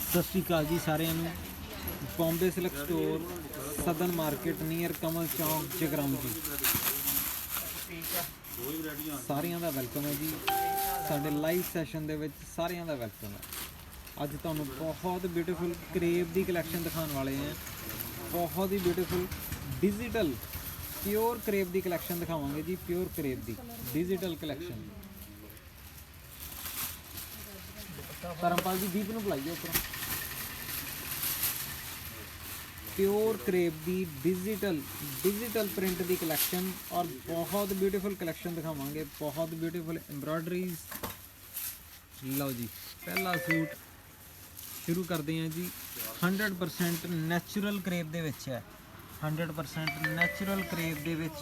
सत श्री अकाल जी सारिਆਂ ਨੂੰ। बॉम्बे सिल्क स्टोर सदन मार्केट नीयर कमल चौक जगराऊं जी। ਸਾਰਿਆਂ ਦਾ ਵੈਲਕਮ ਹੈ ਜੀ ਸਾਡੇ ਲਾਈਵ ਸੈਸ਼ਨ ਦੇ ਵਿੱਚ। ਸਾਰਿਆਂ ਦਾ ਵੈਲਕਮ ਹੈ। ਅੱਜ ਤੁਹਾਨੂੰ ਬਹੁਤ ਬਿਊਟੀਫੁਲ ਕਰੇਬ ਦੀ ਕਲੈਕਸ਼ਨ ਦਿਖਾਉਣ ਵਾਲੇ ਹਾਂ। ਬਹੁਤ ਹੀ ਬਿਊਟੀਫੁਲ ਡਿਜੀਟਲ ਪਿਓਰ ਕਰੇਬ ਦੀ ਕਲੈਕਸ਼ਨ ਦਿਖਾਵਾਂਗੇ ਜੀ। ਪਿਓਰ ਕਰੇਬ ਦੀ ਡਿਜੀਟਲ ਕਲੈਕਸ਼ਨ। ਧਰਮਪਾਲ ਜੀ ਦੀਪ ਨੂੰ ਬੁਲਾਈਏ ਉੱਪਰੋਂ। प्योर करेब की डिजिटल प्रिंट की कलैक्शन और बहुत ब्यूटीफुल कलैक्शन दिखावांगे। बहुत ब्यूटीफुल एम्ब्रॉयडरीज। लो जी पहला सूट शुरू करते हैं जी। 100% नैचुरल करेब दे विच है। 100% नैचुरल करेब दे विच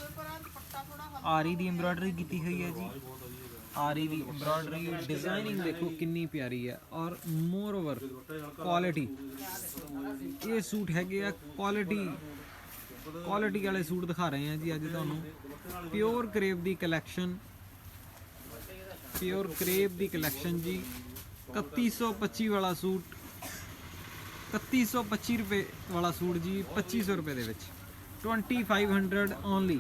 आरी दी एम्ब्रॉयडरी की हुई है जी। आरी दी एम्ब्रॉयडरी डिज़ाइनिंग देखो कितनी प्यारी है और मोर ओवर क्वालिटी। ये सूट है क्वालिटी वाले सूट दिखा रहे हैं जी अज तुहानू। प्योर करेब की कलैक्शन, प्योर करेब की कलैक्शन जी। 3125 वाला सूट, 3125 रुपये वाला सूट जी 2500 रुपये दे विच 2500 only.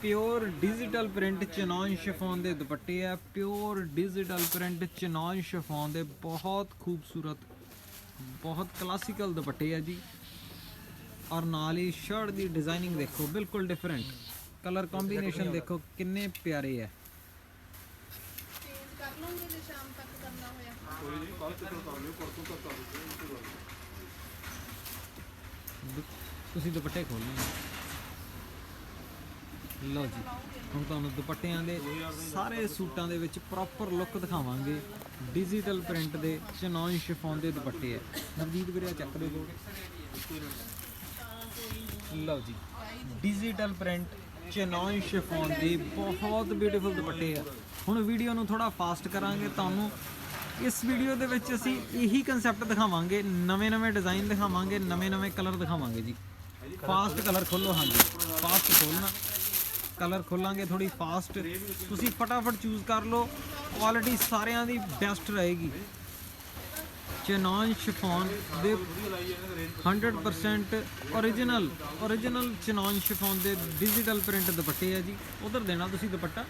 Pure digital print chinon chiffon के दुपट्टे है। Pure digital print chinon chiffon के बहुत खूबसूरत बहुत क्लासिकल दुपट्टे है जी। और नाल ही शर्ट की डिज़ाइनिंग देखो बिल्कुल डिफरेंट। कलर कॉम्बीनेशन देखो किन्ने प्यारे है। तुसी दुपट्टे खोलने लो जी। हम तुहानू दुपट्टियां दे सारे सूटां दे विच प्रॉपर लुक दिखावांगे। डिजिटल प्रिंट दे चिनॉन शिफॉन दे दुपट्टे है। नवजीत वीरे चेक दे दो। लो जी डिजिटल प्रिंट चिनॉन शिफॉन दे बहुत ब्यूटीफुल दुपट्टे है। हुण वीडियो नू थोड़ा फास्ट करांगे। तुहानू इस वीडियो दे विच असीं यही कंसैप्ट दिखावांगे। नवे डिज़ाइन दिखावांगे, नवे कलर दिखावांगे जी। फास्ट कलर खोलो। हाँ जी फास्ट खोलना। कलर खोलांगे थोड़ी फास्ट। तुसी फटाफट चूज़ कर लो। क्वालिटी सारियां दी बेस्ट रहेगी। चिनॉन शिफॉन दे 100% ओरिजिनल चिनॉन शिफॉन दे डिजिटल प्रिंट दुपट्टे है जी। उधर देना तुसी दुपट्टा,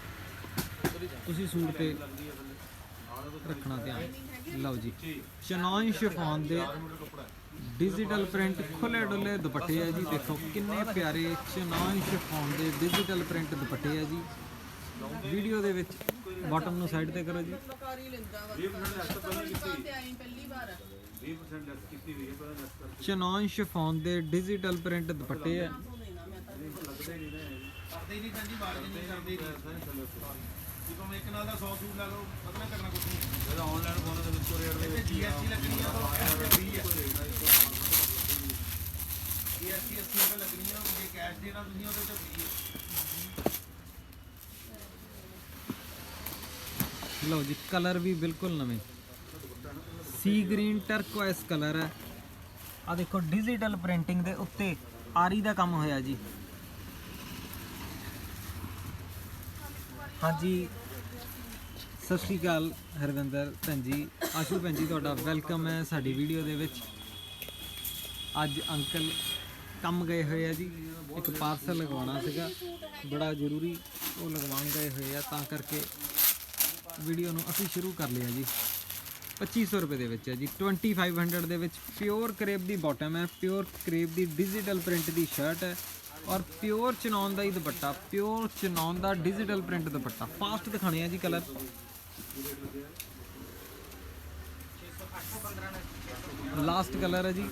तुसी सूट पे रखना ध्यान। लो जी चिनॉन शिफॉन दे डिजिटल प्रिंट खुले डुले दुपट्टे है जी। देखो किन्ने प्यारे चिनॉन शिफॉन दे डिजिटल प्रिंट दुपट्टे है जी। वीडियो दे विच बॉटम नू साइड ते करो जी। चिनॉन शिफॉन दे डिजिटल प्रिंट दुपट्टे है। लो जी कलर भी बिल्कुल नवे सी ग्रीन टर्कोइस कलर है। आ देखो डिजिटल प्रिंटिंग दे उत्ते आरी दा काम होया जी। हाँ जी सत श्री अकाल हरविंदर भैन जी, आशू भैन जी तुहाडा वैलकम है साडी वीडियो दे विच। अज अंकल कम गए हुए है जी। एक पार्सल लगवाना सीगा बड़ा जरूरी, वो लगवान गए हुए है तां करके वीडियो नू असीं शुरू कर लिया जी। 2500 रुपये दे विच है जी। 2500 दे विच प्योर करेब दी बॉटम है। प्योर करेब दी डिजिटल प्रिंट दी शर्ट है और प्योर चिनॉन दा ही दुपट्टा। प्योर चिनॉन दा डिजिटल प्रिंट दुपट्टा। फास्ट दिखाने हैं जी कलर। लास्ट कलर है जी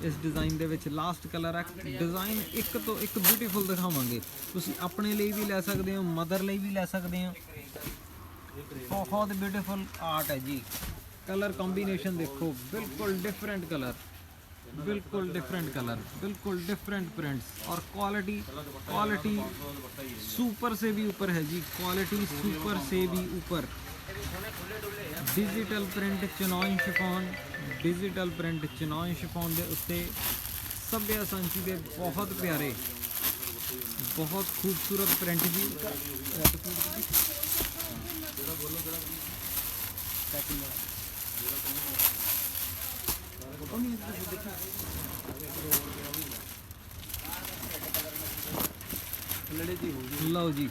इस डिज़ाइन दे विच। लास्ट कलर है। डिज़ाइन एक तो एक ब्यूटीफुल दिखावांगे। तुसीं अपने लिए भी लै सकते हो, मदर लिए भी लै सकते हो। बहुत ब्यूटीफुल आर्ट है जी। कलर कॉम्बीनेशन देखो बिल्कुल डिफरेंट कलर, बिल्कुल डिफरेंट कलर, बिल्कुल डिफरेंट प्रिंट्स और क्वालिटी सुपर से भी ऊपर है जी। क्वालिटी सुपर से भी ऊपर। Digital print chinon chiffon, digital print chinon chiffon के उत्ते सभ्या सांची के बहुत प्यारे बहुत खूबसूरत प्रिंट जी। ਲਓ ਜੀ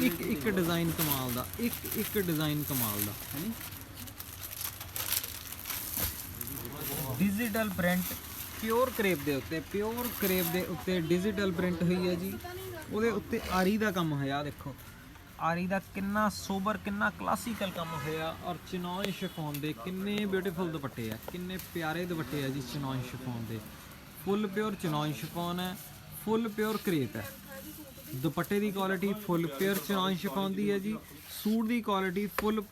ਇੱਕ ਡਿਜ਼ਾਈਨ ਕਮਾਲ ਦਾ, ਇੱਕ ਡਿਜ਼ਾਈਨ ਕਮਾਲ ਦਾ ਡਿਜੀਟਲ ਪ੍ਰਿੰਟ ਪਿਓਰ ਕਰੇਪ ਦੇ ਉੱਤੇ ਡਿਜੀਟਲ ਪ੍ਰਿੰਟ ਹੋਈ ਹੈ ਜੀ। ਉਹਦੇ ਉੱਤੇ ਆਰੀ ਦਾ ਕੰਮ ਹੋਇਆ, ਦੇਖੋ ਆਰੀ ਦਾ ਕਿੰਨਾ ਸੋਬਰ, ਕਿੰਨਾ ਕਲਾਸੀਕਲ ਕੰਮ ਹੋਇਆ। ਔਰ ਚਿਨੋਨ ਸ਼ਿਫੋਨ ਦੇ ਕਿੰਨੇ ਬਿਊਟੀਫੁਲ ਦੁਪੱਟੇ ਆ, ਕਿੰਨੇ ਪਿਆਰੇ ਦੁਪੱਟੇ ਆ ਜੀ ਚਿਨੋਨ ਸ਼ਿਫੋਨ ਦੇ। ਫੁੱਲ ਪਿਓਰ ਚਿਨੋਨ ਸ਼ਿਫੋਨ ਹੈ, ਫੁੱਲ ਪਿਓਰ ਕਰੇਪ ਹੈ। ਦੁਪੱਟੇ ਦੀ quality full pure chinon chiffon ਦੀ ਹੈ ਜੀ। ਸੂਟ ਦੀ ਕੁਆਲਿਟੀ ਫੁੱਲ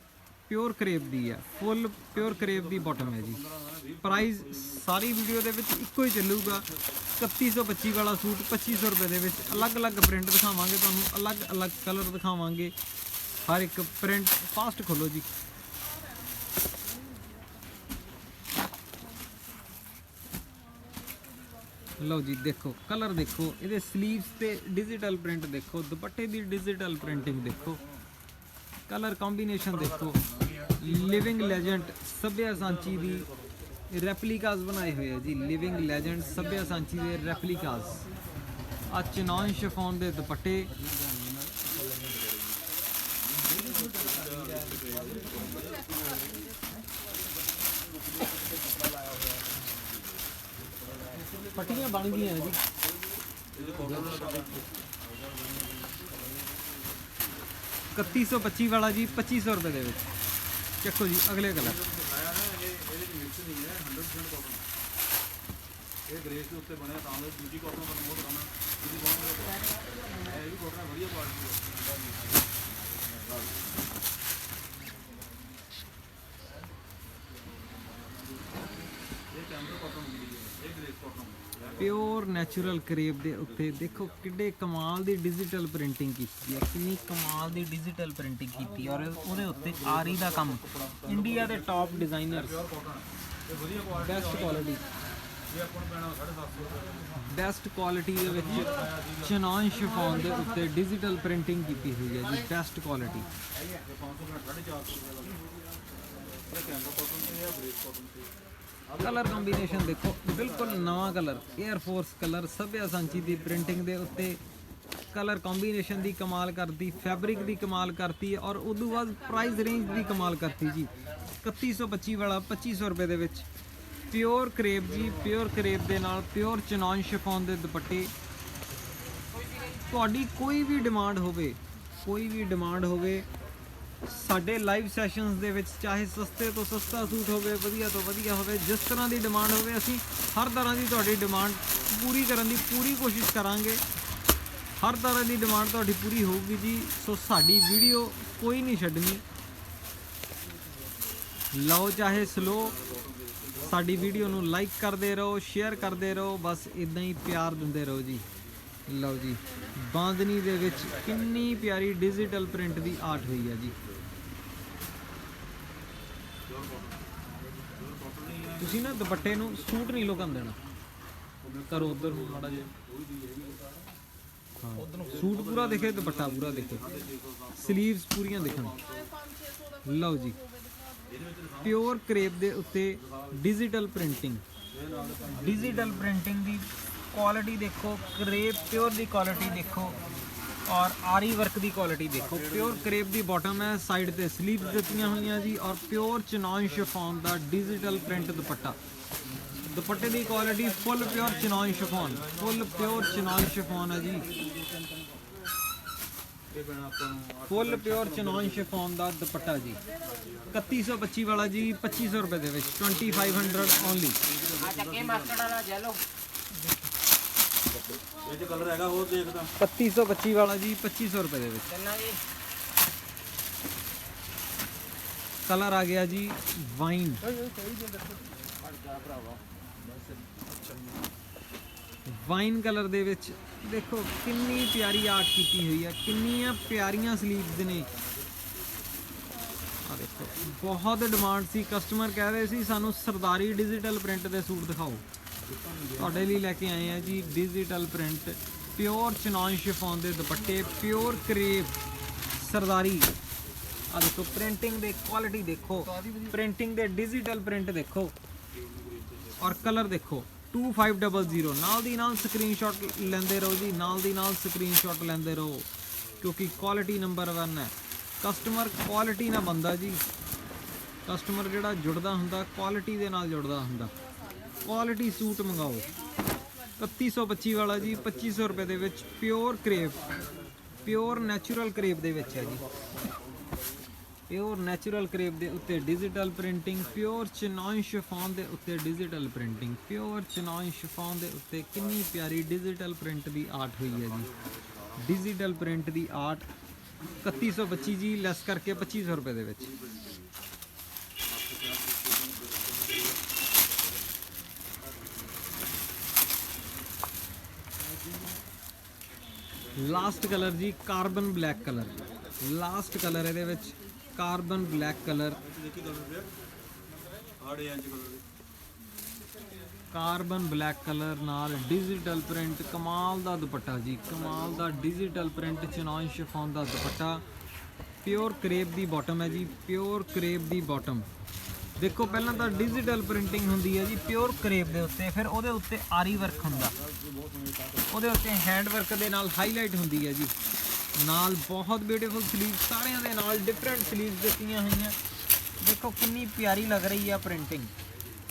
ਪਿਓਰ ਕਰੇਪ ਦੀ ਹੈ, ਫੁੱਲ ਪਿਓਰ ਕਰੇਪ ਦੀ ਬਾਟਮ ਹੈ ਜੀ। ਪ੍ਰਾਈਸ ਸਾਰੀ ਵੀਡੀਓ ਦੇ ਵਿੱਚ ਇੱਕੋ ਹੀ ਚੱਲੂਗਾ। 3125 ਵਾਲਾ ਸੂਟ 2500 ਰੁਪਏ ਦੇ ਵਿੱਚ। ਅਲੱਗ-ਅਲੱਗ ਪ੍ਰਿੰਟ ਦਿਖਾਵਾਂਗੇ ਤੁਹਾਨੂੰ, ਅਲੱਗ-ਅਲੱਗ ਕਲਰ ਦਿਖਾਵਾਂਗੇ। ਹਰ ਇੱਕ ਪ੍ਰਿੰਟ ਫਾਸਟ ਖੋਲੋ ਜੀ। ਲਓ ਜੀ ਦੇਖੋ ਕਲਰ, ਦੇਖੋ ਇਹਦੇ ਸਲੀਵਸ ਤੇ ਡਿਜੀਟਲ ਪ੍ਰਿੰਟ ਦੇਖੋ, ਦੁਪੱਟੇ ਦੀ ਡਿਜੀਟਲ ਪ੍ਰਿੰਟਿੰਗ ਦੇਖੋ, ਕਲਰ ਕੰਬੀਨੇਸ਼ਨ ਦੇਖੋ। ਲਿਵਿੰਗ ਲੈਜੈਂਡ ਸੱਭਿਆ ਸਾਂਚੀ ਦੀ ਰੈਪਲੀਕਾਸ ਬਣਾਏ ਹੋਏ ਆ ਜੀ। ਲਿਵਿੰਗ ਲੈਜੈਂਡ ਸੱਭਿਆ ਸਾਂਚੀ ਦੇ ਰੈਪਲੀਕਾਸ। ਆ ਚਿਨੋਨ ਸ਼ਿਫੋਨ ਦੇ ਦੁਪੱਟੇ, ਪੱਟੀਆਂ ਬਣ ਗਈਆਂ ਜੀ। 3125 ਵਾਲਾ ਜੀ 2500 ਰੁਪਏ ਦੇ ਵਿੱਚ। ਚੱਕੋ ਜੀ ਅਗਲੇ ਕਲਰ। ਇਹ ਗ੍ਰੇਸ ਦੇ ਉੱਤੇ ਬਣਿਆ ਤਾਂ ਦੂਜੀ ਕਾਟਨ ਦਾ ਪ੍ਰਮੋਟ ਕਰਨਾ, ਦੂਜੀ ਕਾਟਨ ਇਹ ਵੀ ਕਾਟਨ ਵਧੀਆ ਕੁਆਲਿਟੀ ਹੈ। ਇਹ ਕੈਮਰਾ ਕਾਟਨ ਹੁੰਦੀ ਹੈ, ਇਹ grace cotton pure natural crepe ਦੇ ਉੱਤੇ ਦੇਖੋ ਕਿੱਡੇ ਕਮਾਲ ਦੀ ਡਿਜੀਟਲ ਪ੍ਰਿੰਟਿੰਗ ਕੀਤੀ ਹੈ, ਕਿੰਨੀ ਕਮਾਲ ਦੀ ਡਿਜੀਟਲ ਪ੍ਰਿੰਟਿੰਗ ਕੀਤੀ। ਔਰ ਉਹਦੇ ਉੱਤੇ ਆਰੀ ਦਾ ਕੰਮ, ਇੰਡੀਆ ਦੇ ਟਾਪ ਡਿਜ਼ਾਈਨਰਸ, ਇਹ ਵਧੀਆ ਕੁਆਲਿਟੀ, ਬੈਸਟ ਕੁਆਲਿਟੀ, ਇਹ ਆਪਾਂ ਨੂੰ ਪੈਣਾ 750 ਰੁਪਏ। ਬੈਸਟ ਕੁਆਲਿਟੀ ਦੇ ਵਿੱਚ ਚਿਨੋਨ ਸ਼ਿਫੋਨ ਦੇ ਉੱਤੇ ਡਿਜੀਟਲ ਪ੍ਰਿੰਟਿੰਗ ਕੀਤੀ ਹੋਈ ਹੈ ਜੀ। Best quality. ਇਹ 500 ਦਾ 450 ਰੁਪਏ ਦਾ। ਇਹ ਕੈਮਰਾ ਕਾਟਨ ਤੇ ਹੈ, ਗ੍ਰੇਸ ਕਾਟਨ ਤੇ। ਕਲਰ ਕੰਬੀਨੇਸ਼ਨ ਦੇਖੋ, ਬਿਲਕੁਲ ਨਵਾਂ ਕਲਰ, 에ਅਰ ਫੋਰਸ ਕਲਰ, ਸੱਭਿਆ ਸਾਂਚੀ ਦੀ ਪ੍ਰਿੰਟਿੰਗ ਦੇ ਉੱਤੇ ਕਲਰ ਕੰਬੀਨੇਸ਼ਨ ਦੀ ਕਮਾਲ ਕਰਤੀ, ਫੈਬਰਿਕ ਦੀ ਕਮਾਲ ਕਰਤੀ। ਔਰ ਉਦੋਂ ਬਾਅਦ ਪ੍ਰਾਈਸ ਰੇਂਜ ਦੀ ਕਮਾਲ ਕਰਤੀ ਜੀ। 3125 ਵਾਲਾ 2500 ਰੁਪਏ ਦੇ ਵਿੱਚ। ਪਿਓਰ ਕਰੇਪ ਜੀ, ਪਿਓਰ ਕਰੇਪ ਦੇ ਨਾਲ ਪਿਓਰ ਚਿਨੋਨ ਸ਼ਿਫੋਨ ਦੇ ਦੁਪੱਟੇ। ਤੁਹਾਡੀ ਕੋਈ ਵੀ ਡਿਮਾਂਡ ਹੋਵੇ ਸਾਡੇ ਲਾਈਵ ਸੈਸ਼ਨਸ ਦੇ ਵਿੱਚ, ਚਾਹੇ ਸਸਤੇ ਤੋਂ ਸਸਤਾ ਸੂਟ ਹੋਵੇ, ਵਧੀਆ ਤੋਂ ਵਧੀਆ ਹੋਵੇ, ਜਿਸ ਤਰ੍ਹਾਂ ਦੀ ਡਿਮਾਂਡ ਹੋਵੇ, ਅਸੀਂ ਹਰ ਤਰ੍ਹਾਂ ਦੀ ਤੁਹਾਡੀ ਡਿਮਾਂਡ ਪੂਰੀ ਕਰਨ ਦੀ ਪੂਰੀ ਕੋਸ਼ਿਸ਼ ਕਰਾਂਗੇ। ਹਰ ਤਰ੍ਹਾਂ ਦੀ ਡਿਮਾਂਡ ਤੁਹਾਡੀ ਪੂਰੀ ਹੋਊਗੀ ਜੀ। ਸੋ ਸਾਡੀ ਵੀਡੀਓ ਕੋਈ ਨਹੀਂ ਛੱਡਣੀ, ਲਓ ਚਾਹੇ ਸਲੋ, ਸਾਡੀ ਵੀਡੀਓ ਨੂੰ ਲਾਈਕ ਕਰਦੇ ਰਹੋ, ਸ਼ੇਅਰ ਕਰਦੇ ਰਹੋ, ਬਸ ਇਦਾਂ ਹੀ ਪਿਆਰ ਦਿੰਦੇ ਰਹੋ ਜੀ। ਲਓ ਜੀ ਬਾਂਦਨੀ ਦੇ ਵਿੱਚ ਕਿੰਨੀ ਪਿਆਰੀ ਡਿਜੀਟਲ ਪ੍ਰਿੰਟ ਦੀ ਆਰਟ ਹੋਈ ਹੈ ਜੀ। ਤੁਸੀਂ ਨਾ ਦੁਪੱਟੇ ਨੂੰ ਸੂਟ ਨਹੀਂ ਲੁਕਣ ਦੇਣਾ, ਕਰੋ ਉਧਰ ਨੂੰ ਮਾੜਾ ਜਿਹਾ। ਹਾਂ ਸੂਟ ਪੂਰਾ ਦਿਖੇ, ਦੁਪੱਟਾ ਪੂਰਾ ਦਿਖੇ, ਸਲੀਵਸ ਪੂਰੀਆਂ ਦਿਖਣ। ਲਓ ਜੀ ਪਿਓਰ ਕਰੇਪ ਦੇ ਉੱਤੇ ਡਿਜੀਟਲ ਪ੍ਰਿੰਟਿੰਗ, ਡਿਜੀਟਲ ਪ੍ਰਿੰਟਿੰਗ ਦੀ ਕੁਆਲਿਟੀ ਦੇਖੋ, ਕਰੇਪ ਪਿਓਰ ਦੀ ਕੁਆਲਿਟੀ ਦੇਖੋ, ਔਰ ਆਰੀ ਵਰਕ ਦੀ ਕੁਆਲਿਟੀ ਦੇਖੋ। ਪਿਓਰ ਕਰੇਪ ਦੀ ਬਾਟਮ ਹੈ, ਸਾਈਡ ਤੇ ਸਲੀਵਸ ਦਿੱਤੀਆਂ ਹੋਈਆਂ ਜੀ। ਔਰ ਪਿਓਰ ਚਿਨੋਨ ਸ਼ਿਫੋਨ ਦਾ ਡਿਜੀਟਲ ਪ੍ਰਿੰਟ ਦੁਪੱਟਾ। ਦੁਪੱਟੇ ਦੀ quality full pure chinon chiffon, full pure chinon chiffon ਹੈ ਜੀ। ਫੁੱਲ ਪਿਓਰ ਚਿਨੋਨ ਸ਼ਿਫੋਨ ਦਾ ਦੁਪੱਟਾ ਜੀ। 3125 ਵਾਲਾ ਜੀ 2500 ਰੁਪਏ ਦੇ ਵਿੱਚ। 2500 ਓਨਲੀ। ਇਹ ਜੋ ਕਲਰ ਹੈਗਾ ਹੋਰ ਦੇਖਦਾ। 3125 ਵਾਲਾ ਜੀ 2500 ਰੁਪਏ ਦੇ ਵਿੱਚ। ਕਲਰ ਆ ਗਿਆ ਜੀ ਵਾਈਨ, ਵਾਈਨ ਕਲਰ ਦੇ ਵਿੱਚ। ਦੇਖੋ ਕਿੰਨੀ ਪਿਆਰੀ ਆਰਟ ਕੀਤੀ ਹੋਈ ਹੈ, ਕਿੰਨੀਆਂ ਪਿਆਰੀਆਂ ਸਲੀਵਸ ਨੇ। ਆ ਦੇਖੋ ਬਹੁਤ ਡਿਮਾਂਡ ਸੀ, ਕਸਟਮਰ ਕਹਿ ਰਹੇ ਸੀ ਸਾਨੂੰ ਸਰਦਾਰੀ ਡਿਜੀਟਲ ਪ੍ਰਿੰਟ ਦੇ ਸੂਟ ਦਿਖਾਓ। ਤੁਹਾਡੇ ਲਈ ਲੈ ਕੇ ਆਏ ਆ ਜੀ digital print, pure chinon chiffon ਦੇ ਦੁਪੱਟੇ, ਪਿਓਰ ਕਰੇਪ ਸਰਦਾਰੀ। ਆ ਦੇਖੋ ਪ੍ਰਿੰਟਿੰਗ ਦੇ ਕੁਆਲਿਟੀ ਦੇਖੋ, ਪ੍ਰਿੰਟਿੰਗ ਦੇ ਡਿਜੀਟਲ ਪ੍ਰਿੰਟ ਦੇਖੋ। ਔਰ ਕਲਰ ਦੇਖੋ 2500 ਨਾਲ ਦੀ ਨਾਲ ਸਕਰੀਨਸ਼ਾਟ ਲੈਂਦੇ ਰਹੋ ਜੀ, ਨਾਲ ਦੀ ਨਾਲ ਸਕਰੀਨਸ਼ਾਟ ਲੈਂਦੇ ਰਹੋ ਕਿਉਂਕਿ ਕੁਆਲਿਟੀ ਨੰਬਰ 1 ਹੈ। ਕਸਟਮਰ ਕੁਆਲਿਟੀ ਨਾਲ ਬੰਦਾ ਜੀ, ਕਸਟਮਰ ਜਿਹੜਾ ਜੁੜਦਾ ਹੁੰਦਾ ਕੁਆਲਿਟੀ ਦੇ ਨਾਲ ਜੁੜਦਾ ਹੁੰਦਾ। Quality suit ਮੰਗਾਓ। 3125 ਵਾਲਾ ਜੀ 2500 ਰੁਪਏ ਦੇ ਵਿੱਚ pure crepe, pure natural crepe ਦੇ ਵਿੱਚ ਹੈ ਜੀ। ਪਿਓਰ ਨੈਚੁਰਲ ਕਰੇਪ ਦੇ ਉੱਤੇ digital printing, pure chinon chiffon ਦੇ ਉੱਤੇ digital printing, pure chinon chiffon ਦੇ ਉੱਤੇ ਕਿੰਨੀ ਪਿਆਰੀ ਡਿਜੀਟਲ ਪ੍ਰਿੰਟ ਦੀ ਆਰਟ ਹੋਈ ਹੈ ਜੀ। ਡਿਜੀਟਲ ਪ੍ਰਿੰਟ ਦੀ ਆਰਟ 3125 ਜੀ, ਲੈਸ ਕਰਕੇ 2500 ਰੁਪਏ ਦੇ ਵਿੱਚ। ਲਾਸਟ ਕਲਰ ਜੀ carbon black colour, last colour ਇਹਦੇ ਵਿੱਚ ਕਾਰਬਨ ਬਲੈਕ ਕਲਰ, ਦੇਖੀ ਕਲਰ ਪਿਆ 8 ਇੰਚ ਕਲਰ ਦੇ ਕਾਰਬਨ ਬਲੈਕ ਕਲਰ ਨਾਲ ਡਿਜੀਟਲ ਪ੍ਰਿੰਟ, ਕਮਾਲ ਦਾ ਦੁਪੱਟਾ ਜੀ, ਕਮਾਲ ਦਾ ਡਿਜੀਟਲ ਪ੍ਰਿੰਟ ਚਿਨੋਨ ਸ਼ਿਫੋਨ ਦਾ ਦੁਪੱਟਾ। ਪਿਓਰ ਕਰੇਪ ਦੀ ਬਾਟਮ ਹੈ ਜੀ, ਪਿਓਰ ਕਰੇਪ ਦੀ ਬਾਟਮ। ਦੇਖੋ ਪਹਿਲਾਂ ਤਾਂ ਡਿਜੀਟਲ ਪ੍ਰਿੰਟਿੰਗ ਹੁੰਦੀ ਹੈ ਜੀ ਪਿਓਰ ਕਰੇਪ ਦੇ ਉੱਤੇ, ਫਿਰ ਉਹਦੇ ਉੱਤੇ ਆਰੀ ਵਰਕ ਹੁੰਦਾ, ਉਹਦੇ ਉੱਤੇ ਹੈਂਡ ਵਰਕ ਦੇ ਨਾਲ ਹਾਈਲਾਈਟ ਹੁੰਦੀ ਹੈ ਜੀ। ਨਾਲ ਬਹੁਤ ਬਿਊਟੀਫੁਲ ਸਲੀਵ, ਸਾਰਿਆਂ ਦੇ ਨਾਲ ਡਿਫਰੈਂਟ ਸਲੀਵਸ ਦਿੱਤੀਆਂ ਹੋਈਆਂ। ਦੇਖੋ ਕਿੰਨੀ ਪਿਆਰੀ ਲੱਗ ਰਹੀ ਹੈ ਪ੍ਰਿੰਟਿੰਗ,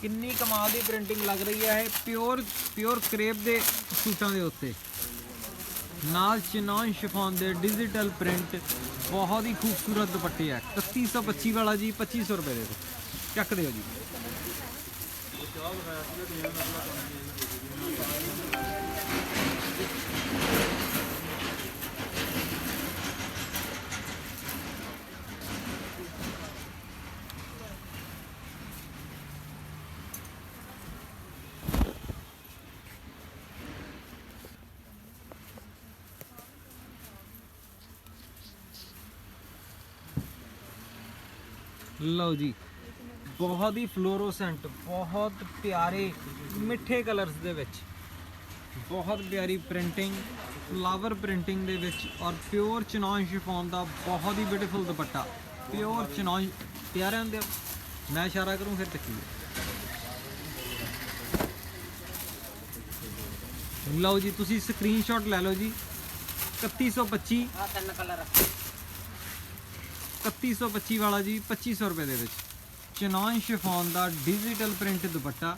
ਕਿੰਨੀ ਕਮਾਲ ਦੀ ਪ੍ਰਿੰਟਿੰਗ ਲੱਗ ਰਹੀ ਹੈ ਇਹ ਪਿਓਰ ਕਰੇਪ ਦੇ ਸੂਟਾਂ ਦੇ ਉੱਤੇ। ਨਾਲ ਚਿਨੋਨ ਸ਼ਿਫੋਨ ਦੇ ਡਿਜੀਟਲ ਪ੍ਰਿੰਟ, ਬਹੁਤ ਹੀ ਖੂਬਸੂਰਤ ਦੁਪੱਟੇ ਹੈ। 3125 ਵਾਲਾ ਜੀ 2500 ਰੁਪਏ ਦੇ ਚੱਕ ਦਿਓ ਜੀ। ਲਓ ਜੀ, ਬਹੁਤ ਹੀ ਫਲੋਰੋਸੈਂਟ, ਬਹੁਤ ਪਿਆਰੇ ਮਿੱਠੇ ਕਲਰਸ ਦੇ ਵਿੱਚ, ਬਹੁਤ ਪਿਆਰੀ ਪ੍ਰਿੰਟਿੰਗ, ਫਲਾਵਰ ਪ੍ਰਿੰਟਿੰਗ ਦੇ ਵਿੱਚ, ਔਰ ਪਿਓਰ ਚਿਨੋਨ ਸ਼ਿਫੋਨ ਦਾ ਬਹੁਤ ਹੀ ਬਿਊਟੀਫੁਲ ਦੁਪੱਟਾ। ਪਿਓਰ ਚਿਨੋਨ, ਪਿਆਰਿਆਂ ਦੇ ਮੈਂ ਇਸ਼ਾਰਾ ਕਰੂੰ ਫਿਰ ਤੱਕੀਏ। ਲਓ ਜੀ, ਤੁਸੀਂ ਸਕਰੀਨਸ਼ਾਟ ਲੈ ਲਓ ਜੀ। 3125 3125 ਵਾਲਾ ਜੀ 2500 ਰੁਪਏ ਦੇ ਵਿੱਚ ਚਿਨੋਨ ਸ਼ਿਫੋਨ ਦਾ ਡਿਜੀਟਲ ਪ੍ਰਿੰਟ ਦੁਪੱਟਾ।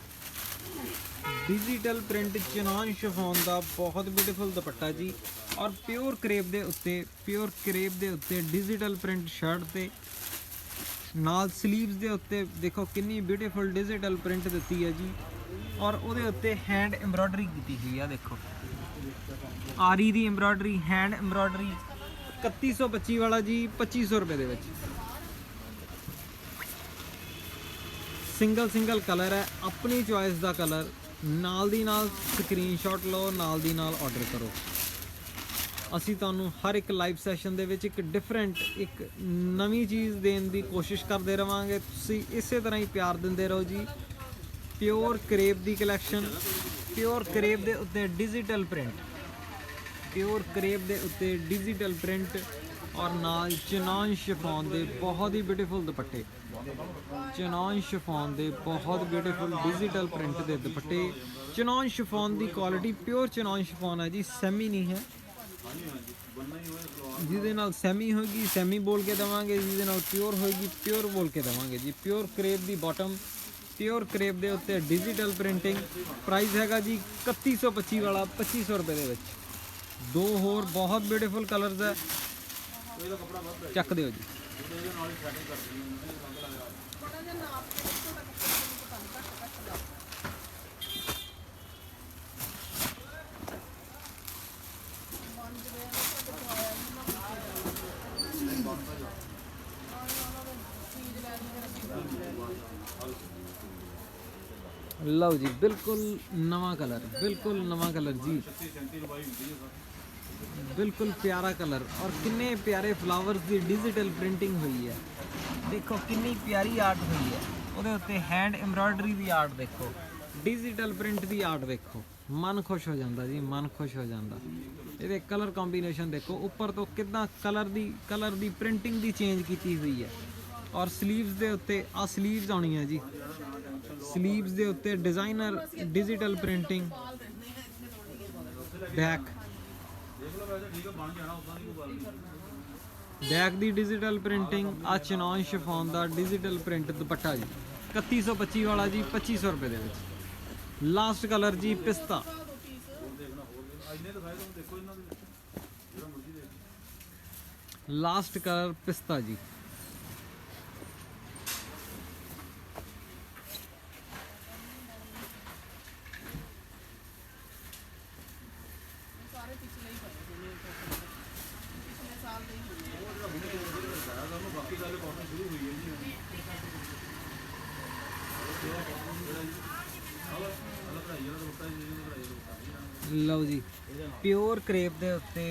ਡਿਜੀਟਲ ਪ੍ਰਿੰਟ ਚਿਨੋਨ ਸ਼ਿਫੋਨ ਦਾ ਬਹੁਤ ਬਿਊਟੀਫੁਲ ਦੁਪੱਟਾ ਜੀ, ਔਰ ਪਿਓਰ ਕਰੇਪ ਦੇ ਉੱਤੇ, ਪਿਓਰ ਕਰੇਪ ਦੇ ਉੱਤੇ ਡਿਜੀਟਲ ਪ੍ਰਿੰਟ ਸ਼ਰਟ ਤੇ ਨਾਲ ਸਲੀਵਸ ਦੇ ਉੱਤੇ ਦੇਖੋ ਕਿੰਨੀ ਬਿਊਟੀਫੁਲ ਡਿਜੀਟਲ ਪ੍ਰਿੰਟ ਦਿੱਤੀ ਹੈ ਜੀ, ਔਰ ਉਹਦੇ ਉੱਤੇ ਹੈਂਡ ਐਮਬ੍ਰੋਇਡਰੀ ਕੀਤੀ ਹੋਈ ਆ। ਦੇਖੋ ਆਰੀ ਦੀ ਐਮਬ੍ਰੋਇਡਰੀ, ਹੈਂਡ ਐਮਬ੍ਰੋਇਡਰੀ। 3125 ਵਾਲਾ ਜੀ 2500 ਰੁਪਏ ਦੇ ਵਿੱਚ। ਸਿੰਗਲ ਕਲਰ ਹੈ, ਆਪਣੀ ਚੁਆਇਸ ਦਾ ਕਲਰ। ਨਾਲ ਦੀ ਨਾਲ ਸਕਰੀਨਸ਼ਾਟ ਲਓ, ਨਾਲ ਦੀ ਨਾਲ ਆਰਡਰ ਕਰੋ। ਅਸੀਂ ਤੁਹਾਨੂੰ ਹਰ ਇੱਕ ਲਾਈਵ ਸੈਸ਼ਨ ਦੇ ਵਿੱਚ ਇੱਕ ਡਿਫਰੈਂਟ, ਇੱਕ ਨਵੀਂ ਚੀਜ਼ ਦੇਣ ਦੀ ਕੋਸ਼ਿਸ਼ ਕਰਦੇ ਰਵਾਂਗੇ। ਤੁਸੀਂ ਇਸੇ ਤਰ੍ਹਾਂ ਹੀ ਪਿਆਰ ਦਿੰਦੇ ਰਹੋ ਜੀ। ਪਿਓਰ ਕਰੇਪ ਦੀ ਕਲੈਕਸ਼ਨ, ਪਿਓਰ ਕਰੇਪ ਦੇ ਉੱਤੇ ਡਿਜੀਟਲ ਪ੍ਰਿੰਟ, ਪਿਓਰ ਕਰੇਪ ਦੇ ਉੱਤੇ ਡਿਜੀਟਲ ਪ੍ਰਿੰਟ, ਔਰ ਨਾਲ ਚਿਨੋਨ ਸ਼ਿਫੋਨ ਦੇ ਬਹੁਤ ਹੀ ਬਿਊਟੀਫੁਲ ਦੁਪੱਟੇ। ਚਿਨੋਨ ਸ਼ਿਫੋਨ ਦੇ ਬਹੁਤ ਬਿਊਟੀਫੁਲ ਡਿਜੀਟਲ ਪ੍ਰਿੰਟ ਦੇ ਦੁਪੱਟੇ। ਚਿਨੋਨ ਸ਼ਿਫੋਨ ਦੀ ਕੁਆਲਿਟੀ ਪਿਓਰ ਚਿਨੋਨ ਸ਼ਿਫੋਨ ਹੈ ਜੀ, ਸੈਮੀ ਨਹੀਂ ਹੈ। ਜਿਹਦੇ ਨਾਲ ਸੈਮੀ ਹੋਏਗੀ ਸੈਮੀ ਬੋਲ ਕੇ ਦੇਵਾਂਗੇ, ਜਿਹਦੇ ਨਾਲ ਪਿਓਰ ਹੋਏਗੀ ਪਿਓਰ ਬੋਲ ਕੇ ਦੇਵਾਂਗੇ ਜੀ। ਪਿਓਰ ਕਰੇਪ ਦੀ ਬਾਟਮ, ਪਿਓਰ ਕਰੇਪ ਦੇ ਉੱਤੇ ਡਿਜੀਟਲ ਪ੍ਰਿੰਟਿੰਗ। ਪ੍ਰਾਈਸ ਹੈਗਾ ਜੀ 3125 ਵਾਲਾ 2500 ਰੁਪਏ ਦੇ ਵਿੱਚ। ਦੋ ਹੋਰ ਬਹੁਤ ਬਿਊਟੀਫੁਲ ਕਲਰਸ ਹੈ, ਚੱਕ ਦਿਓ ਜੀ। ਲਓ ਜੀ, ਬਿਲਕੁਲ ਨਵਾਂ ਕਲਰ, ਬਿਲਕੁਲ ਨਵਾਂ ਕਲਰ ਜੀ, ਬਿਲਕੁਲ ਪਿਆਰਾ ਕਲਰ, ਔਰ ਕਿੰਨੇ ਪਿਆਰੇ ਫਲਾਵਰਸ ਦੀ ਡਿਜੀਟਲ ਪ੍ਰਿੰਟਿੰਗ ਹੋਈ ਹੈ। ਦੇਖੋ ਕਿੰਨੀ ਪਿਆਰੀ ਆਰਟ ਹੋਈ ਹੈ, ਉਹਦੇ ਉੱਤੇ ਹੈਂਡ ਐਮਬ੍ਰੋਇਡਰੀ ਦੀ ਆਰਟ ਦੇਖੋ, ਡਿਜੀਟਲ ਪ੍ਰਿੰਟ ਦੀ ਆਰਟ ਦੇਖੋ, ਮਨ ਖੁਸ਼ ਹੋ ਜਾਂਦਾ ਜੀ, ਮਨ ਖੁਸ਼ ਹੋ ਜਾਂਦਾ। ਇਹਦੇ ਕਲਰ ਕੰਬੀਨੇਸ਼ਨ ਦੇਖੋ, ਉੱਪਰ ਤੋਂ ਕਿੱਦਾਂ ਕਲਰ ਦੀ ਪ੍ਰਿੰਟਿੰਗ ਦੀ ਚੇਂਜ ਕੀਤੀ ਹੋਈ ਹੈ। ਔਰ ਸਲੀਵਸ ਦੇ ਉੱਤੇ ਆ ਸਲੀਵਸ ਆਉਣੀ ਹੈ ਜੀ, ਸਲੀਵਸ ਦੇ ਉੱਤੇ ਡਿਜ਼ਾਈਨਰ ਡਿਜੀਟਲ ਪ੍ਰਿੰਟਿੰਗ ਬੈਕ ਦੇਖ ਲਓ ਵੈਸੇ ਠੀਕ ਆ, ਬਣ ਜਾਣਾ ਉਦਾਂ ਦੀ ਕੋਈ ਗੱਲ ਨਹੀਂ। ਬੈਕ ਦੀ ਡਿਜੀਟਲ ਪ੍ਰਿੰਟਿੰਗ, ਆ ਚਨੌਨ ਸ਼ਿਫੋਨ ਦਾ ਡਿਜੀਟਲ ਪ੍ਰਿੰਟ ਦੁਪੱਟਾ ਜੀ 3125 ਵਾਲਾ ਜੀ 2500 ਰੁਪਏ ਦੇ ਵਿੱਚ। ਲਾਸਟ ਕਲਰ ਜੀ ਪਿਸਤਾ, ਦੇਖਣਾ ਹੋਰ ਇੰਨੇ ਦਿਖਾਏ ਤੁਹਾਨੂੰ, ਦੇਖੋ ਇਹਨਾਂ ਦੇ ਵਿੱਚ ਜਿਹੜਾ ਮਰਜ਼ੀ ਦੇਖ। ਲਾਸਟ ਕਲਰ ਪਿਸਤਾ ਜੀ। ਬਾਕੀ ਗੱਲ ਕਾਟਨ ਸ਼ੁਰੂ ਹੋਈ ਹੈ ਜੀ। ਹਲਾ ਪੜਾਈ ਵਾਲਾ ਦੁਪੱਟਾ ਜੀ, ਪੜਾਈ ਦੁਪੱਟਾ ਲਓ ਜੀ ਪਿਓਰ ਕਰੇਪ ਦੇ ਉੱਤੇ,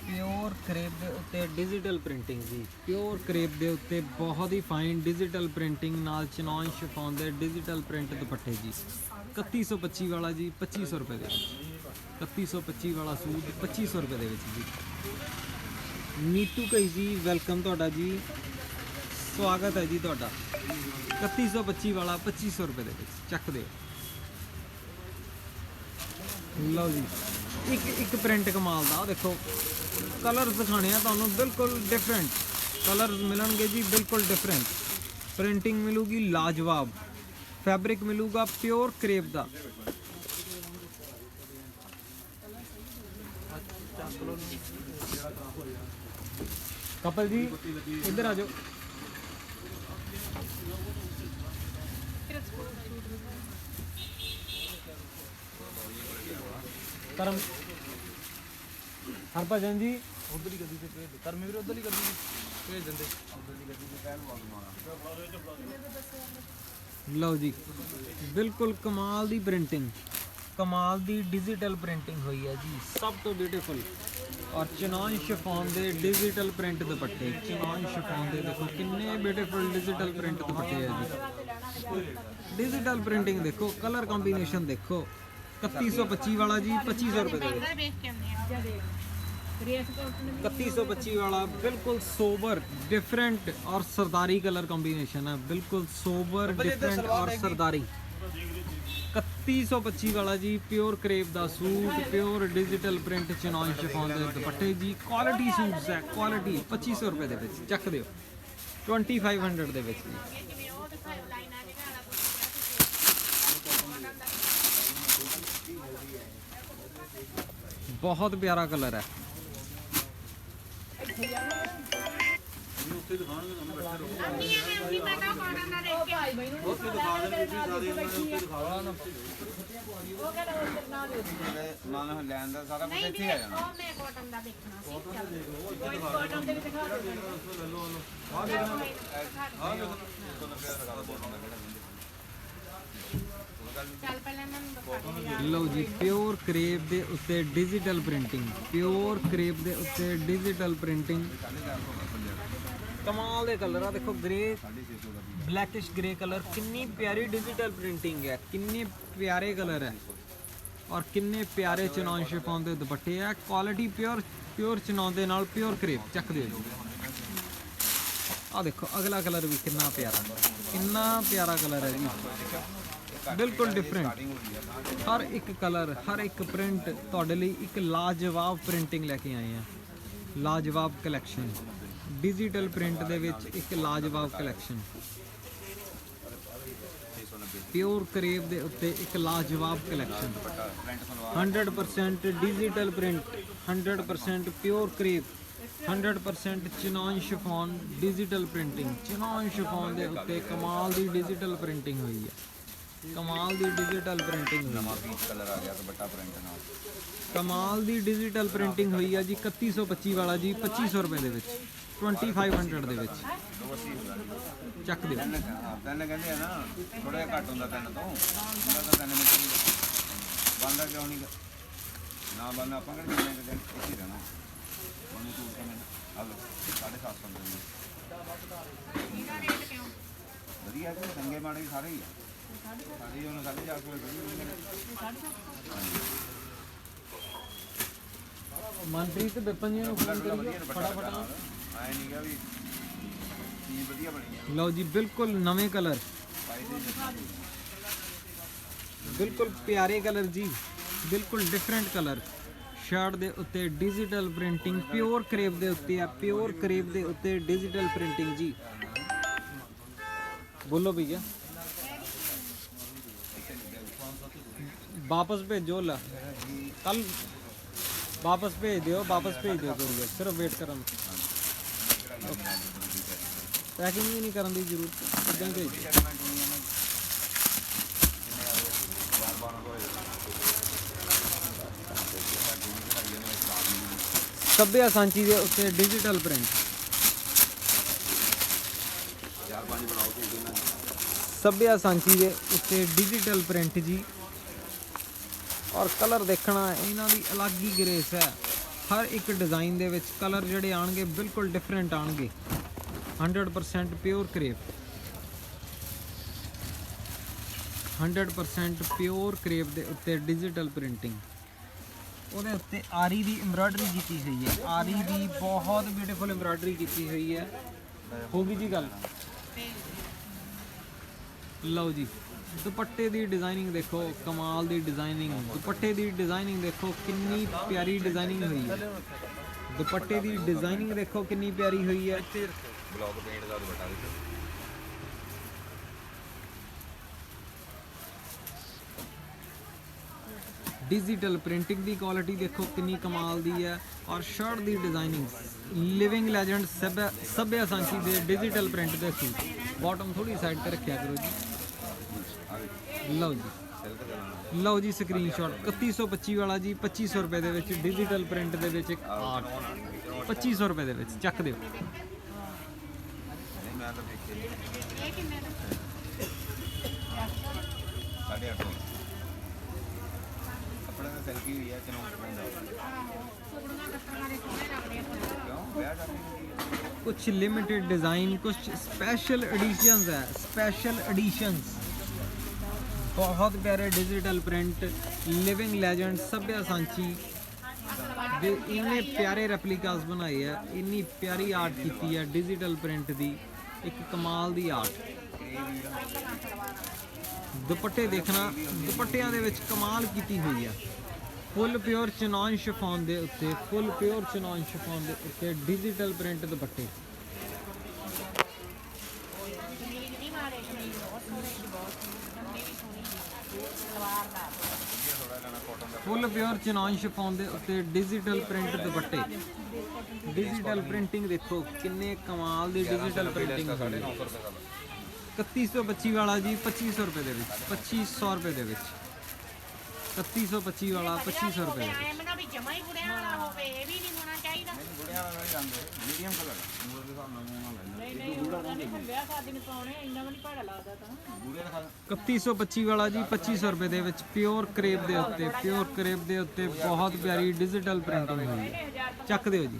ਪਿਓਰ ਕਰੇਪ ਦੇ ਉੱਤੇ ਡਿਜੀਟਲ ਪ੍ਰਿੰਟਿੰਗ ਜੀ, ਪਿਓਰ ਕਰੇਪ ਦੇ ਉੱਤੇ ਬਹੁਤ ਹੀ ਫਾਈਨ ਡਿਜੀਟਲ ਪ੍ਰਿੰਟਿੰਗ ਨਾਲ ਚਨੌਨ ਸ਼ਿਫੋਨ ਦੇ ਡਿਜੀਟਲ ਪ੍ਰਿੰਟ ਦੁਪੱਟੇ ਜੀ 3125 ਵਾਲਾ ਜੀ 2500 ਰੁਪਏ ਦੇ ਵਿੱਚ। 3125 ਵਾਲਾ ਸੂਟ 2500 ਰੁਪਏ ਦੇ ਵਿੱਚ ਜੀ। ਨੀਤੂ ਕਈ ਜੀ ਵੈਲਕਮ ਤੁਹਾਡਾ ਜੀ, ਸਵਾਗਤ ਹੈ ਜੀ ਤੁਹਾਡਾ। 3125 ਵਾਲਾ 2500 ਰੁਪਏ ਦੇ ਵਿੱਚ ਚੱਕ ਦਿਓ। ਲਓ ਜੀ ਇੱਕ ਪ੍ਰਿੰਟ ਕਮਾਲ ਦਾ, ਦੇਖੋ ਕਲਰਸ ਦਿਖਾਣੇ ਆ ਤੁਹਾਨੂੰ ਬਿਲਕੁਲ ਡਿਫਰੈਂਟ ਕਲਰਸ ਮਿਲਣਗੇ ਜੀ, ਬਿਲਕੁਲ ਡਿਫਰੈਂਟ ਪ੍ਰਿੰਟਿੰਗ ਮਿਲੂਗੀ ਲਾਜਵਾਬ, ਫੈਬਰਿਕ ਮਿਲੂਗਾ ਪਿਓਰ ਕਰੇਪ ਦਾ। ਕਪਲ ਜੀ ਇੱਧਰ ਆ ਜਾਓ। ਕਰਮ ਹਰਭਜਨ ਜੀ ਉਧਰ ਹੀ ਗੱਡੀ ਤੇ ਭੇਜ ਦੇ, ਕਰਮੇ ਵੀਰ ਉਧਰ ਹੀ ਗੱਡੀ ਭੇਜ ਦਿੰਦੇ, ਉਧਰ ਦੀ ਗੱਡੀ ਤੇ ਪਹਿਲ ਮਾਰਨਾ। ਲਓ ਜੀ ਬਿਲਕੁਲ ਕਮਾਲ ਦੀ ਪ੍ਰਿੰਟਿੰਗ, ਕਮਾਲ ਦੀ ਡਿਜੀਟਲ ਪ੍ਰਿੰਟਿੰਗ ਹੋਈ ਹੈ ਜੀ, ਸਭ ਤੋਂ ਬਿਊਟੀਫੁਲ। ਔਰ ਚਨੌਨ ਸ਼ਿਫੋਨ ਦੇ ਡਿਜੀਟਲ ਪ੍ਰਿੰਟ ਦੁਪੱਟੇ, ਚਨੌਨ ਸ਼ਿਫੋਨ ਦੇ ਦੇਖੋ ਕਿੰਨੇ ਬਿਊਟੀਫੁਲ ਡਿਜੀਟਲ ਪ੍ਰਿੰਟ ਦੁਪੱਟੇ ਆ ਜੀ। ਡਿਜੀਟਲ ਪ੍ਰਿੰਟਿੰਗ ਦੇਖੋ, ਕਲਰ ਕੰਬੀਨੇਸ਼ਨ ਦੇਖੋ। 3125 ਵਾਲਾ ਜੀ 2500 ਰੁਪਏ ਦੇ ਵਿੱਚ। 3125 ਵਾਲਾ ਬਿਲकुल सोबर डिफरेंट और सरदारी कलर कॉम्बिनेशन है, बिल्कुल सोबर डिफरेंट और सरदारी। 3125 वाला जी प्योर क्रेप ਦਾ suit, pure digital print ਚਨੌਨ chiffon ਦੇ ਦੁਪੱਟੇ ਜੀ, ਕੁਆਲਿਟੀ ਸੂਟਸ ਹੈ, ਕੁਆਲਿਟੀ 2500 ਰੁਪਏ ਦੇ ਵਿੱਚ ਚੱਕ ਦਿਓ। 2500 ਦੇ ਵਿੱਚ ਜੀ। ਬਹੁਤ ਪਿਆਰਾ ਕਲਰ ਹੈ। ਉੱਥੇ ਦਿਖਾਣਗੇ ਤੁਹਾਨੂੰ, ਬੈਠੇ ਰਹੋ। ਉੱਥੇ ਦਿਖਾ ਦੇਣਗੇ ਜੀ ਸਾਰੇ, ਉਹਨਾਂ ਨੇ ਉੱਥੇ ਦਿਖਾਵਾ ਨਾ। ਮਾਨ ਲੈਣ ਦਾ ਸਾਰਾ ਕੁਝ ਇੱਥੇ ਆ ਜਾਣਾ। ਉਹ ਮੈਂ ਕਾਟਨ ਦਾ ਦੇਖਣਾ ਸੀ। ਕਾਟਨ ਦੇ ਵਿੱਚ ਦਿਖਾ ਦੇ। ਲੈ ਲਓ ਆਹ ਦੇਖੋ, ਆਹ ਦੇਖੋ। ਚੱਲ ਪਹਿਲਾਂ ਮੈਨੂੰ ਦਿਖਾ ਦੇ। ਲਓ ਜੀ ਪਿਓਰ ਕਰੇਪ ਦੇ ਉੱਤੇ ਡਿਜੀਟਲ ਪ੍ਰਿੰਟਿੰਗ, ਪਿਓਰ ਕਰੇਪ ਦੇ ਉੱਤੇ ਡਿਜੀਟਲ ਪ੍ਰਿੰਟਿੰਗ, ਕਮਾਲ ਦੇ ਕਲਰ ਆ ਦੇਖੋ, ਗ੍ਰੇ ਬਲੈਕਿਸ਼ ਗ੍ਰੇ ਕਲਰ, ਕਿੰਨੀ ਪਿਆਰੀ ਡਿਜੀਟਲ ਪ੍ਰਿੰਟਿੰਗ ਹੈ, ਕਿੰਨੇ ਪਿਆਰੇ ਕਲਰ ਹੈ ਔਰ ਕਿੰਨੇ ਪਿਆਰੇ ਚਨੌਨ ਸ਼ਿਫੋਨ ਦੇ ਦੁਪੱਟੇ ਹੈ। ਕੁਆਲਿਟੀ ਪਿਓਰ ਚਨੌਨ ਦੇ ਨਾਲ ਪਿਓਰ ਕਰੇਪ ਚੱਕ ਦਿਓ ਜੀ। ਆ ਦੇਖੋ ਅਗਲਾ ਕਲਰ ਵੀ ਕਿੰਨਾ ਪਿਆਰਾ, ਕਿੰਨਾ ਪਿਆਰਾ ਕਲਰ ਹੈ ਜੀ, ਬਿਲਕੁਲ ਡਿਫਰੈਂਟ। ਹਰ ਇੱਕ ਕਲਰ, ਹਰ ਇੱਕ ਪ੍ਰਿੰਟ ਤੁਹਾਡੇ ਲਈ ਇੱਕ ਲਾਜਵਾਬ ਪ੍ਰਿੰਟਿੰਗ ਲੈ ਕੇ ਆਏ ਆ, ਲਾਜਵਾਬ ਕਲੈਕਸ਼ਨ ਡਿਜੀਟਲ ਪ੍ਰਿੰਟ ਦੇ ਵਿੱਚ ਇੱਕ ਲਾਜਵਾਬ ਕਲੈਕਸ਼ਨ, ਪਿਓਰ ਕਰੇਪ ਦੇ ਉੱਤੇ ਇੱਕ ਲਾਜਵਾਬ collection, 100% digital print, 100% pure crepe, 100% ਚਨੌਨ ਸ਼ਿਫੋਨ ਡਿਜੀਟਲ ਪ੍ਰਿੰਟਿੰਗ। ਚਨੌਨ ਸ਼ਿਫੋਨ ਦੇ ਉੱਤੇ ਕਮਾਲ ਦੀ ਡਿਜੀਟਲ ਪ੍ਰਿੰਟਿੰਗ ਹੋਈ ਹੈ, ਕਮਾਲ ਦੀ ਡਿਜੀਟਲ ਪ੍ਰਿੰਟਿੰਗ ਹੋਈ ਨਵਾਂ ਹੈ, ਪੀਚ ਕਲਰ ਆ ਗਿਆ ਦੁਪੱਟਾ ਪ੍ਰਿੰਟ ਨਾਲ। ਕਮਾਲ ਦੀ ਡਿਜੀਟਲ ਪ੍ਰਿੰਟਿੰਗ ਹੋਈ ਹੈ ਜੀ। 3125 ਵਾਲਾ ਜੀ 2500 ਰੁਪਏ ਦੇ ਵਿੱਚ, 2500 ਦੇ ਵਿੱਚ ਚੱਕ ਦਿਓ। ਤਿੰਨ ਕਹਿੰਦੇ ਆ ਨਾ, ਥੋੜਾ ਜਿਹਾ ਘੱਟ ਹੁੰਦਾ ਤਿੰਨ ਤੋਂ, ਉਹਨਾਂ ਦਾ 3 ਮੀਟਰ ਬੰਦਾ ਕਿਉਂ ਨਹੀਂ ਨਾ ਬੰਦਾ, ਆਪਾਂ ਕਹਿੰਦੇ ਕਿੰਨੇ ਕੁ ਦਿਨ ਇੱਥੇ ਹੀ ਰਹਿਣਾ। ਉਹਨੂੰ ਸੂਟ ਕਿਵੇਂ ਆ ਲਓ 750 ਇਹਦਾ ਰੇਟ ਕਿਉਂ? ਵਧੀਆ ਜੀ, ਚੰਗੇ ਮਾੜੇ ਸਾਰੇ ਹੀ ਆ, ਸਾਰੇ ਹੀ ਉਹਨੂੰ 450 ਮਨਪ੍ਰੀਤ ਵਿਪਨ ਜੀ ਨੂੰ ਫੋਨ ਕਰੀਏ ਫਟਾਫਟ। ਆਏ ਨਹੀਂ ਗਾ ਵੀ ਚੀਜ਼ ਵਧੀਆ ਬਣੀ ਆ। ਲਓ ਜੀ ਬਿਲਕੁਲ ਨਵੇਂ ਕਲਰ, ਬਿਲਕੁਲ ਪਿਆਰੇ ਕਲਰ ਜੀ, ਬਿਲਕੁਲ ਡਿਫਰੈਂਟ ਕਲਰ। ਸ਼ਰਟ ਦੇ ਉੱਤੇ ਡਿਜੀਟਲ ਪ੍ਰਿੰਟਿੰਗ, ਪਿਓਰ ਕਰੇਪ ਦੇ ਉੱਤੇ ਆ, ਪਿਓਰ ਕਰੇਪ ਦੇ ਉੱਤੇ ਡਿਜੀਟਲ ਪ੍ਰਿੰਟਿੰਗ ਜੀ। ਬੋਲੋ ਭਈਆ, ਵਾਪਸ ਭੇਜੋ ਲਾ ਕੱਲ, ਵਾਪਸ ਭੇਜ ਦਿਓ, ਵਾਪਸ ਭੇਜ ਦਿਓ ਕਰੂਗਾ, ਸਿਰਫ ਵੇਟ ਕਰਨ। ਪੈਕਿੰਗ ਵੀ ਨਹੀਂ ਕਰਨ ਦੀ ਜ਼ਰੂਰਤ, ਇੱਦਾਂ ਹੀ ਭੇਜ ਦਿਓ। ਸੱਭਿਆ ਸਾਂਚੀ ਦੇ ਉੱਤੇ ਡਿਜੀਟਲ ਪ੍ਰਿੰਟ, ਸੱਭਿਆ ਸਾਂਚੀ ਦੇ ਉੱਤੇ ਡਿਜੀਟਲ ਪ੍ਰਿੰਟ ਜੀ। ਔਰ ਕਲਰ ਦੇਖਣਾ, ਇਹਨਾਂ ਦੀ ਅਲੱਗ ਹੀ ਗ੍ਰੇਸ ਹੈ। ਹਰ ਇੱਕ ਡਿਜ਼ਾਈਨ ਦੇ ਵਿੱਚ ਕਲਰ ਜਿਹੜੇ ਆਣਗੇ ਬਿਲਕੁਲ ਡਿਫਰੈਂਟ ਆਣਗੇ। 100% ਪਿਓਰ ਕਰੇਪ, 100% ਪਿਓਰ ਕਰੇਪ ਦੇ ਉੱਤੇ ਡਿਜੀਟਲ ਪ੍ਰਿੰਟਿੰਗ। ਉਹਦੇ ਉੱਤੇ ਆਰੀ ਦੀ ਐਮਬਰਾਇਡਰੀ ਕੀਤੀ ਹੋਈ ਹੈ, ਆਰੀ ਦੀ ਬਹੁਤ ਬਿਊਟੀਫੁਲ ਐਮਬਰਾਇਡਰੀ ਕੀਤੀ ਹੋਈ ਹੈ। ਹੋ ਗਈ ਜੀ ਗੱਲ। ਲਓ ਜੀ, ਦੁਪੱਟੇ ਦੀ ਡਿਜ਼ਾਈਨਿੰਗ ਦੇਖੋ, ਕਮਾਲ ਦੀ ਡਿਜ਼ਾਈਨਿੰਗ। ਦੁਪੱਟੇ ਦੀ ਡਿਜ਼ਾਈਨਿੰਗ ਦੇਖੋ ਕਿੰਨੀ ਪਿਆਰੀ ਡਿਜ਼ਾਈਨਿੰਗ ਹੋਈ ਹੈ। ਦੁਪੱਟੇ ਦੀ ਡਿਜ਼ਾਈਨਿੰਗ ਦੇਖੋ ਕਿੰਨੀ ਪਿਆਰੀ ਹੋਈ ਹੈ। ਬਲੌਕ ਪੇਂਟ ਦਾ ਦੁਪੱਟਾ ਦੇਖੋ, डिजिटल प्रिंटिंग की क्वालिटी देखो कितनी कमाल दी है। और शर्ट की designing living legend Sabyasachi दे डिजिटल प्रिंट के सूट। बॉटम थोड़ी साइड पर रखा करो जी। लो जी, लो जी स्क्रीनशॉट 3125 वाला जी, 2500 रुपए दे विच डिजिटल प्रिंट दे विच एक आर्ट 2500 रुपए दे विच चक दिओ। ਨਹੀਂ ਮੈਂ ਤਾਂ ਦੇਖੇ ਨਹੀਂ। ਇਹ ਕਿੰਨੇ ਦਾ? 850 ਕੱਪੜੇ ਦਾ ਸੈਲਫੀ ਹੋਈ ਹੈ ਚਨੋਂ ਪੈਂਦਾ। ਆਹੋ, ਸੁਗੜੀਆਂ ਕੱਟਣ ਵਾਲੇ ਸੋਹਣੇ ਲੱਗਦੇ ਆ ਪੁੱਤ। ਕਿਉਂ ਵਿਆਹ ਕਰਨੀ कुछ लिमिटेड डिज़ाइन, कुछ स्पेशल एडिशंस है, स्पेशल एडिशंस। बहुत प्यारे digital print, living legend Sabyasachi दे इन्ने प्यारे रेप्लिकास बनाए है। इन्नी प्यारी आर्ट की है डिजिटल प्रिंट दी, एक कमाल दी आर्ट। दुपट्टे देखना, दुपट्टियां दे विच कमाल की हुई है। फुल प्योर चनॉन शिफॉन दे उत्ते, फुल प्योर चनॉन शिफॉन दे उत्ते डिजिटल प्रिंट दुपट्टे। ਕਮੀਜ਼ ਨਹੀਂ ਮਾਰੇ, ਕਮੀਜ਼ ਬਹੁਤ ਸੋਹਣੀ ਸੀ, ਬਹੁਤ ਸੋਹਣੀ, ਲੰਮੀ ਵੀ ਸੋਹਣੀ ਸੀ, ਸਲਵਾਰਦਾਰ। फुल प्योर चनॉन शिफॉन दे उत्ते डिजिटल प्रिंट दुपट्टे। डिजिटल प्रिंटिंग देखो किन्ने कमाल दी डिजिटल प्रिंटिंग। 3125 वाला जी 2500 रुपए दे विच, 2500 रुपए दे विच। 3125 वाला 2500 रुपए दे विच। ਐਂ ਨਾ ਵੀ ਜਮਾ ਹੀ ਬੁੜਿਆਂ ਵਾਲਾ ਹੋਵੇ, ਇਹ ਵੀ ਨਹੀਂ ਹੋਣਾ ਚਾਹੀਦਾ। ਗੁੜੀਆਂ ਨਾਲ ਨਹੀਂ ਰੰਗ ਮੀਡੀਅਮ ਕਲਰ ਮੂਲ ਦੇ ਹਿਸਾਬ ਨਾਲ ਮੂੰਹ ਨਾਲ ਲੈਣਾ। ਨਹੀਂ ਨਹੀਂ, ਉਹਦਾ ਨਹੀਂ ਵਿਆਹ ਸ਼ਾਦੀ ਨੂੰ ਪਾਉਣੇ, ਇੰਨਾ ਵੀ ਨਹੀਂ ਭਾੜਾ ਲੱਗਦਾ ਤਾਂ। ਗੁੜੀਆਂ ਦਿਖਾ 3125 ਵਾਲਾ ਜੀ 2500 ਰੁਪਏ ਦੇ ਵਿੱਚ ਪਿਓਰ ਕਰੇਪ ਦੇ ਉੱਤੇ, ਪਿਓਰ ਕਰੇਪ ਦੇ ਉੱਤੇ ਬਹੁਤ ਪਿਆਰੀ ਡਿਜੀਟਲ ਪ੍ਰਿੰਟਿੰਗ ਹੋਈ ਹੈ। ਚੱਕ ਦਿਓ ਜੀ।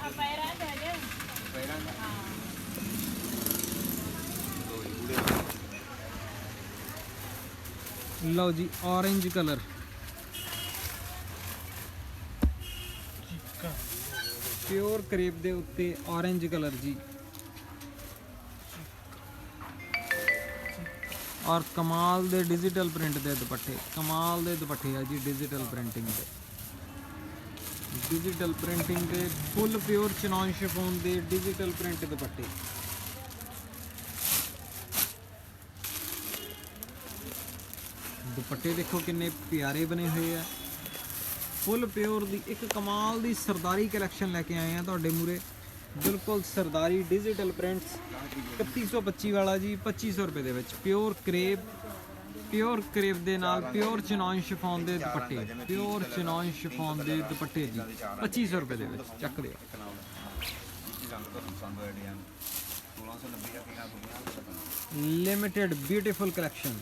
ਆ ਪੈਰਾਂ ਤੇ ਜੇ ਪੈਰਾਂ ਦਾ ਲਓ ਜੀ, ਔਰੇਂਜ ਕਲਰ, ਪਿਓਰ ਕਰੇਪ ਦੇ ਉੱਤੇ ਔਰੇਂਜ ਕਲਰ ਜੀ। ਔਰ ਕਮਾਲ ਦੇ ਡਿਜੀਟਲ ਪ੍ਰਿੰਟ ਦੇ ਦੁਪੱਟੇ, ਕਮਾਲ ਦੇ ਦੁਪੱਟੇ ਆ ਜੀ ਡਿਜੀਟਲ ਪ੍ਰਿੰਟਿੰਗ ਦੇ। डिजिटल प्रिंटिंग के फुल प्योर चिनॉन शिफॉन दे डिजिटल प्रिंट दुपट्टे। दुपट्टे देखो किन्ने प्यारे बने हुए हैं। फुल प्योर दी एक कमाल दी सरदारी कलैक्शन लैके आए हैं तुहाडे मूरे। बिल्कुल सरदारी डिजिटल प्रिंट्स 3125 वाला जी 2500 रुपए दे विच। प्योर करेप, प्योर करेप दे नाल प्योर चिनॉन शिफॉन दे दुपट्टे, प्योर चिनॉन शिफॉन दे दुपट्टे जी 2500 रुपए दे विच। चक दिओ। Limited beautiful collection.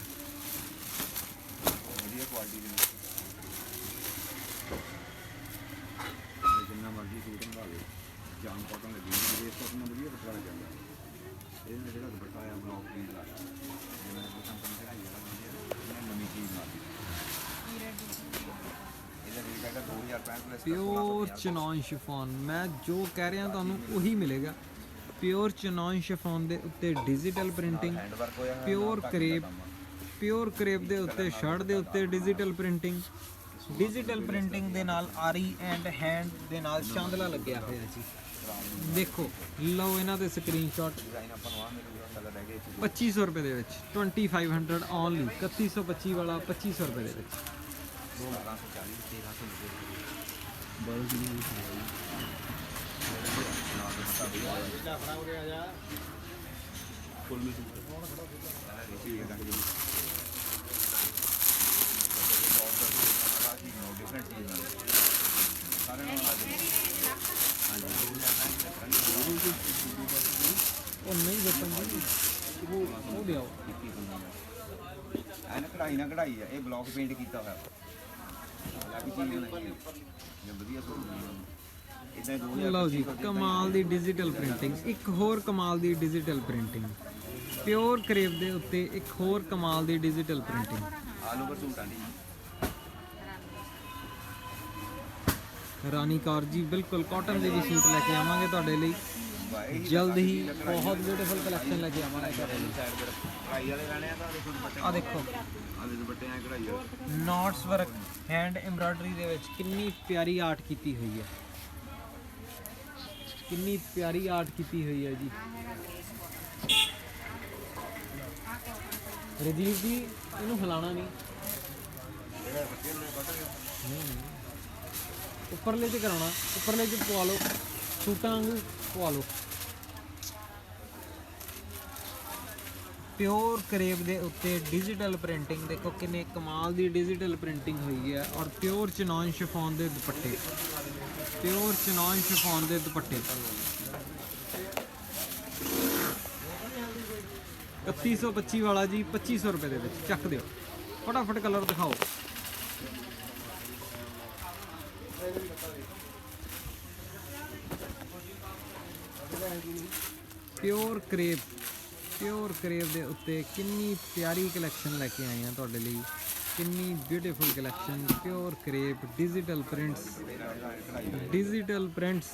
ਜਿੰਨਾ ਮਰਜ਼ੀ ਸੂਟ ਮੰਗਾ ਲਓ, ਜਾਮ ਕਾਟਨ ਲੱਗੀ ਹੋਈ ਹੈ, ਇਸ ਤੋਂ ਨਾ ਵਧੀਆ ਕੱਪੜਾ ਲੱਗ ਜਾਂਦਾ। ਇਹਦਾ ਜਿਹੜਾ ਦੁਪੱਟਾ ਆ ਬਲੌਕ ਪੀਸ ਦਾ, ਜਿਵੇਂ ਕੰਪਨੀ ਚੜਾਈ ਵਾਲਾ ਵਧੀਆ, ਇਹਨੇ ਨਵੀਂ ਚੀਜ਼ ਲਾ ਦਿੱਤੀ। ਇਹਦਾ ਰੇਟ ਹੈਗਾ 2065 ਪਲੱਸ प्योर चिनॉन शिफॉन। मैं जो कह रहा ਤੁਹਾਨੂੰ ਉਹੀ ਮਿਲੇਗਾ। ਪਿਓਰ ਚਨੌਨ ਸ਼ਿਫੋਨ ਦੇ ਉੱਤੇ ਡਿਜੀਟਲ ਪ੍ਰਿੰਟਿੰਗ, ਹੈਂਡ ਵਰਕ ਹੋਇਆ ਹੋਇਆ, ਪਿਓਰ ਨਾਲ ਕਰੇਪ, ਕੰਮ ਆ। ਪਿਓਰ ਕਰੇਪ ਦੇ ਉੱਤੇ ਸ਼ਰਟ ਦੇ ਉੱਤੇ ਡਿਜੀਟਲ ਪ੍ਰਿੰਟਿੰਗ, ਡਿਜੀਟਲ ਪ੍ਰਿੰਟਿੰਗ ਦੇ ਨਾਲ ਆਰੀ ਐਂਡ ਹੈਂਡ ਦੇ ਨਾਲ ਚਾਂਦਲਾ ਲੱਗਿਆ ਹੋਇਆ ਜੀ। ਦੇਖੋ ਲਓ ਇਹਨਾਂ ਦੇ ਸਕਰੀਨਸ਼ਾਟ। ਡਿਜ਼ਾਈਨ ਆਪਾਂ ਨੂੰ ਆ ਮਿਲੂਗਾ, ਕਲਰ ਰਹਿ ਗਏ 2500 ਰੁਪਏ ਦੇ ਵਿੱਚ 2500 ਓਨਲੀ 3125 ਵਾਲਾ 2500 ਰੁਪਏ ਦੇ ਵਿੱਚ। 1240 1300 ਫੁੱਲ ਮੀ ਸੂਟ ਡਿਫਰੈਂਟ ਚੀਜ਼ ਨਾਲ ਸਾਰੇ ਨਾਲ ਉਹ ਨਹੀਂ ਵੇਚਣ ਦੀ ਉਹ ਦਿਓ। ਐਨ ਕਢਾਈ ਨਾ ਕਢਾਈ ਆ, ਇਹ ਬਲੌਕ ਪੇਂਟ ਕੀਤਾ ਹੋਇਆ ਅਲੱਗ ਚੀਜ਼ ਨਹੀਂ ਹੈ, ਜੇ ਵਧੀਆ ਸੂਟ ਇਦਾਂ 2000 ਲਓ ਜੀ ਕਮਾਲ ਦੀ ਡਿਜੀਟਲ ਪ੍ਰਿੰਟਿੰਗ, ਇੱਕ ਹੋਰ ਕਮਾਲ ਦੀ ਡਿਜੀਟਲ ਪ੍ਰਿੰਟਿੰਗ, ਪਿਓਰ ਕਰੇਪ ਦੇ ਉੱਤੇ ਇੱਕ ਹੋਰ ਕਮਾਲ ਦੀ ਡਿਜੀਟਲ ਪ੍ਰਿੰਟਿੰਗ। ਆਲੂ ਪਰ ਸੂਟ ਆਂਦੀ ਰਾਣੀ ਕੌਰ ਜੀ ਬਿਲਕੁਲ ਕਾਟਨ ਦੇ ਵੀ ਸੂਟ ਲੈ ਕੇ ਆਵਾਂਗੇ ਤੁਹਾਡੇ ਲਈ ਜਲਦ ਹੀ। ਬਹੁਤ ਬਿਊਟੀਫੁਲ ਕਲੈਕਸ਼ਨ ਲੈ ਕੇ ਆਵਾਂਗੇ ਤੁਹਾਡੇ ਲਈ। ਸਾਈਡ ਤੇ ਕਢਾਈ ਵਾਲੇ ਲੈਣੇ ਆ ਤਾਂ ਦੇਖੋ ਦੁਪੱਟੇ ਆ ਦੇਖੋ ਆ ਦੇ ਦੁਪੱਟੇ ਆ ਕਢਾਈ ਵਾਲੇ ਨੋਟਸ ਵਰਕ ਹੈਂਡ ਐਮਬਰਾਇਡਰੀ ਦੇ ਵਿੱਚ ਕਿੰਨੀ ਪਿਆਰੀ ਆਰਟ ਕੀਤੀ ਹੋਈ ਹੈ, ਕਿੰਨੀ ਪਿਆਰੀ ਆਰਟ ਕੀਤੀ ਹੋਈ ਹੈ ਜੀ। ਰਜੀਵ ਜੀ ਇਹਨੂੰ ਹਿਲਾਣਾ ਨਹੀਂ, ਉੱਪਰਲੇ 'ਚ ਕਰਾਉਣਾ, ਉੱਪਰਲੇ 'ਚ ਪਵਾ ਲਓ, ਸੂਟਾਂ ਵਾਂਗੂ ਪਵਾ ਲਓ। ਪਿਓਰ ਕਰੇਪ ਦੇ ਉੱਤੇ ਡਿਜੀਟਲ ਪ੍ਰਿੰਟਿੰਗ ਦੇਖੋ ਕਿੰਨੇ ਕਮਾਲ ਦੀ ਡਿਜੀਟਲ ਪ੍ਰਿੰਟਿੰਗ ਹੋਈ ਹੈ। ਔਰ ਪਿਓਰ ਚਨੌਨ ਸ਼ਿਫੋਨ ਦੇ ਦੁਪੱਟੇ, ਪਿਓਰ ਚਨੌਨ ਸ਼ਿਫੋਨ ਦੇ ਦੁਪੱਟੇ 3125 ਵਾਲਾ ਜੀ 2500 ਰੁਪਏ ਦੇ ਵਿੱਚ ਚੱਕ ਦਿਓ। ਫਟਾਫਟ ਕਲਰ ਦਿਖਾਓ। ਪਿਓਰ ਕਰੇਪ, ਪਿਓਰ ਕਰੇਪ ਦੇ ਉੱਤੇ ਕਿੰਨੀ ਪਿਆਰੀ ਕਲੈਕਸ਼ਨ ਲੈ ਕੇ ਆਏ ਆ ਤੁਹਾਡੇ ਲਈ, ਕਿੰਨੀ beautiful collection. Pure crepe digital prints, digital prints,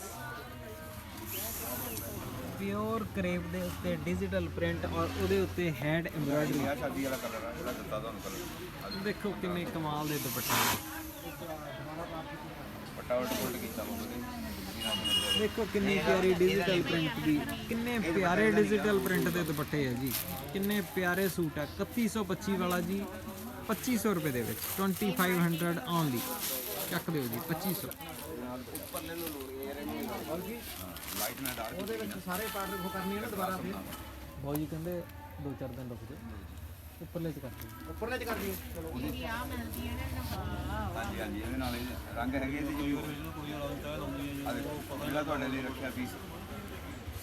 pure crepe ਦੇ ਉੱਤੇ ਡਿਜੀਟਲ ਪ੍ਰਿੰਟ ਔਰ ਉਹਦੇ ਉੱਤੇ ਹੈਂਡ ਐਮਬਰਾਇਡਰੀ। ਵਿਆਹ ਸ਼ਾਦੀ ਵਾਲਾ ਕਲਰ ਆ ਜਿਹੜਾ ਦਿੱਤਾ ਤੁਹਾਨੂੰ ਕਲਰ ਦੇਖੋ ਕਿੰਨੇ ਕਮਾਲ ਦੇ ਦੁਪੱਟੇ, ਦੁਪੱਟਾ ਉਲਟ ਕੀਤਾ ਹੋਵੇ ਦੇਖੋ ਕਿੰਨੀ ਪਿਆਰੀ ਡਿਜੀਟਲ ਪ੍ਰਿੰਟ ਦੀ, ਕਿੰਨੇ ਪਿਆਰੇ ਡਿਜੀਟਲ ਪ੍ਰਿੰਟ ਦੇ ਦੁਪੱਟੇ ਹੈ ਜੀ, ਕਿੰਨੇ ਪਿਆਰੇ ਸੂਟ ਹੈ। 3125 ਵਾਲਾ ਜੀ 2500 ਰੁਪਏ ਦੇ ਵਿੱਚ 2500 ਓਨਲੀ ਚੱਕ ਦਿਓ ਜੀ 2500। ਲਾਈਟ ਨਾਲ ਡਾਰਕ ਉਹਦੇ ਵਿੱਚ ਸਾਰੇ ਪਾਰਟ ਉਹ ਕਰਨੀ ਹੈ ਨਾ ਦੁਬਾਰਾ ਫਿਰ ਬਾਊ ਜੀ ਕਹਿੰਦੇ 2-4 ਦਿਨ ਰੁਕ ਜਾਓ, ਉੱਪਰਲੇ 'ਚ ਕਰ ਦਿਓ, ਉੱਪਰਲੇ 'ਚ ਕਰ ਦਿਓ। ਚਲੋ ਇਹ ਆ ਮਿਲਦੀ ਹੈ ਨਾ ਹਾਂਜੀ ਹਾਂਜੀ ਇਹਦੇ ਨਾਲ ਇਹ ਰੰਗ ਹੈਗੇ ਇਹਦੇ ਜੀ ਕੋਈ ਵਾਲਾ ਚਾਹ ਲਾਉਂਦੀ ਹੈ ਜੀ ਆ ਦੇਖੋ ਜਿਹੜਾ ਤੁਹਾਡੇ ਲਈ ਰੱਖਿਆ ਪੀਸ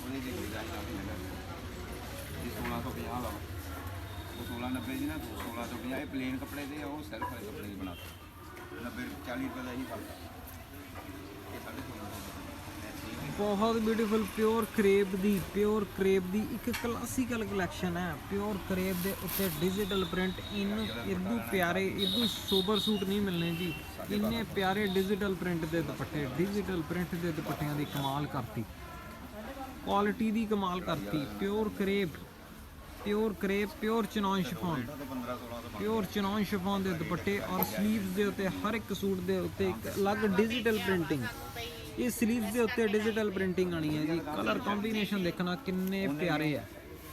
ਉਹਦੇ ਦੀ ਡਿਜ਼ਾਈਨ ਆ ਵੀ ਹੈਗਾ ਜੀ 1650 ਲਾ ਉਹ 1690 ਜੀ ਨਾ 1650 ਇਹ ਪਲੇਨ ਕੱਪੜੇ ਦੇ ਆ, ਉਹ ਸੈਲਫ ਵਾਲੇ ਕੱਪੜੇ ਦੇ ਬਣਾਤੇ 90 40 ਰੁਪਏ ਦਾ ਹੀ ਫਰਕ ਇਹ 1650 ਬਹੁਤ ਬਿਊਟੀਫੁਲ ਪਿਓਰ ਕਰੇਪ ਦੀ, ਪਿਓਰ ਕਰੇਪ ਦੀ ਇੱਕ ਕਲਾਸੀਕਲ ਕਲੈਕਸ਼ਨ ਹੈ। ਪਿਓਰ ਕਰੇਪ ਦੇ ਉੱਤੇ ਡਿਜੀਟਲ ਪ੍ਰਿੰਟ, ਇਦੋਂ ਪਿਆਰੇ ਇਦੋਂ ਸੋਬਰ ਸੂਟ ਨਹੀਂ ਮਿਲਣੇ ਜੀ। ਇੰਨੇ ਪਿਆਰੇ ਡਿਜੀਟਲ ਪ੍ਰਿੰਟ ਦੇ ਦੁਪੱਟੇ, ਡਿਜੀਟਲ ਪ੍ਰਿੰਟ ਦੇ ਦੁਪੱਟਿਆਂ ਦੀ ਕਮਾਲ ਕਰਤੀ, ਕੁਆਲਿਟੀ ਦੀ ਕਮਾਲ ਕਰਤੀ। Pure crepe, pure crepe, pure ਚਨੌਨ chiffon, 15-16 ਤੋਂ ਪਿਓਰ ਚਨੌਨ ਸ਼ਿਫੋਨ ਦੇ ਦੁਪੱਟੇ ਔਰ ਸਲੀਵਸ ਦੇ ਉੱਤੇ ਹਰ ਇੱਕ ਸੂਟ ਦੇ ਉੱਤੇ ਇੱਕ ਅਲੱਗ ਡਿਜੀਟਲ ਪ੍ਰਿੰਟਿੰਗ। ਇਹ ਸਲੀਵਸ ਦੇ ਉੱਤੇ ਡਿਜੀਟਲ ਪ੍ਰਿੰਟਿੰਗ ਆਣੀ ਹੈ ਜੀ। ਕਲਰ ਕੰਬੀਨੇਸ਼ਨ ਦੇਖਣਾ ਕਿੰਨੇ ਪਿਆਰੇ ਆ।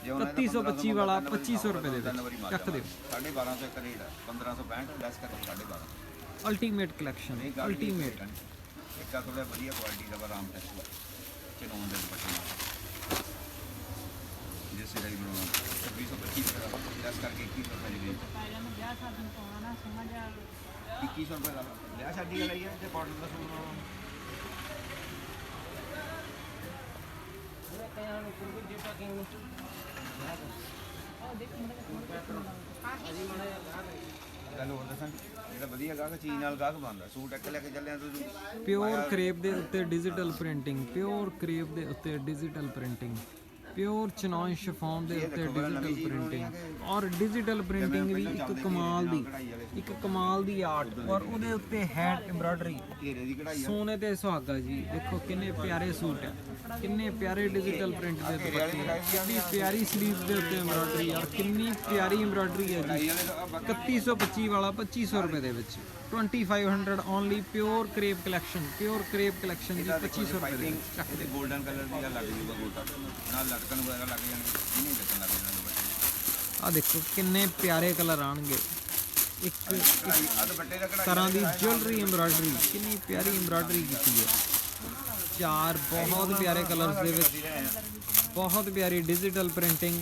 3125 ਵਾਲਾ 2500 ਰੁਪਏ ਦੇ ਵਿੱਚ ਚੱਕ ਦਿਓ। 1250 ਇੱਕ ਰੇਟ ਹੈ 1565 ਲੈਸ ਕਰਕੇ 1250 ਅਲਟੀਮੇਟ ਕਲੈਕਸ਼ਨ, ਅਲਟੀਮੇਟ। ਇੱਕ ਆ ਥੋੜਾ ਵਧੀਆ ਕੁਆਲਿਟੀ ਦਾ ਆਰਾਮ ਟੈਸਟ ਚਨੌਨ ਦੇ ਦੁਪੱਟੇ ਨਾਲ ਜਿਸ ਸਿਰੇ ਬਣਾਉਣਾ 2625 ਰੁਪਏ ਦਾ ਲੈਸ ਕਰਕੇ 2100 ਰੁਪਏ ਦੀ ਰੇਟ ਪਹਿਲਾਂ ਮੈਂ ਵਿਆਹ ਸ਼ਾਦੀ ਨੂੰ ਪਾਉਣਾ ਨਾ ਸਮਝ ਆ 2100 ਰੁਪਏ ਦਾ ਵਿਆਹ ਸ਼ਾਦੀ ਦਾ ਲਈ ਹੈ ਤੇ ਕਾਟਨ ਦਾ ਸੂਟ ਗੱਲ ਹੋਰ ਦੱਸਾਂ ਜਿਹੜਾ ਵਧੀਆ ਗਾਹਕ ਚੀਜ਼ ਨਾਲ ਗਾਹਕ ਬਣਦਾ ਸੂਟ ਇੱਕ ਲੈ ਕੇ ਚੱਲਿਆ ਤੁਸੀਂ ਪਿਓਰ ਕਰੇਪ ਦੇ ਉੱਤੇ ਡਿਜੀਟਲ ਪ੍ਰਿੰਟਿੰਗ, ਪਿਓਰ ਕਰੇਪ ਦੇ ਉੱਤੇ ਡਿਜੀਟਲ ਪ੍ਰਿੰਟਿੰਗ, ਪਿਓਰ ਚਨੌਨ ਸ਼ਿਫੋਨ ਦੇ ਉੱਤੇ ਡਿਜੀਟਲ ਪ੍ਰਿੰਟਿੰਗ ਔਰ ਡਿਜੀਟਲ ਪ੍ਰਿੰਟਿੰਗ ਵੀ ਇੱਕ ਕਮਾਲ ਦੀ, ਇੱਕ ਕਮਾਲ ਦੀ ਆਰਟ ਔਰ ਉਹਦੇ ਉੱਤੇ ਹੈਂਡ ਐਮਬਰਾਇਡਰੀ। ਘੇਰੇ ਦੀ ਕਢਾਈ ਆ ਸੋਨੇ ਤੇ ਸੁਹਾਗਾ ਜੀ, ਦੇਖੋ ਕਿੰਨੇ ਪਿਆਰੇ ਸੂਟ ਹੈ। ਕਿੰਨੇ ਪਿਆਰੇ ਡਿਜੀਟਲ ਪ੍ਰਿੰਟ ਦੇ ਦੁਪੱਟੇ ਆ, ਕਿੰਨੀ ਪਿਆਰੀ ਸਲੀਵਸ ਦੇ ਉੱਤੇ ਐਮਬਰਾਇਡਰੀ ਆ, ਕਿੰਨੀ ਪਿਆਰੀ ਐਮਬਰਾਇਡਰੀ ਹੈ ਜੀ। 3125 ਵਾਲਾ 2500 ਰੁਪਏ ਦੇ ਵਿੱਚ, 2500 only pure crepe collection, pure crepe collection ਜੀ 2500 ਰੁਪਏ ਦੇ ਵਿੱਚ। ਚੱਕ ਇਹਦੇ 골ਡਨ ਕਲਰ ਦੀ ਲੱਗ ਜੂਗਾ ਗੋਟਾ ਨਾਲ ਲਟਕਣ ਵਗੈਰਾ ਲੱਗ ਜਾਣਗੇ, ਇਹ ਨਹੀਂ ਲੱਗਣ ਲੱਗ ਜਾਣਾ ਦੁਪੱਟੇ। ਆ ਦੇਖੋ ਕਿੰਨੇ ਪਿਆਰੇ ਕਲਰ ਆਣਗੇ, ਇੱਕ ਆ ਦੁਪੱਟੇ ਦਾ ਕਢਾਈ ਤਰ੍ਹਾਂ ਦੀ ਜੁਐਲਰੀ ਐਮਬਰਾਇਡਰੀ, ਕਿੰਨੀ ਪਿਆਰੀ ਐਮਬਰਾਇਡਰੀ ਕੀਤੀ ਹੈ। ਚਾਰ ਬਹੁਤ ਪਿਆਰੇ ਕਲਰਸ ਦੇ ਵਿੱਚ, ਬਹੁਤ ਪਿਆਰੀ ਡਿਜੀਟਲ ਪ੍ਰਿੰਟਿੰਗ।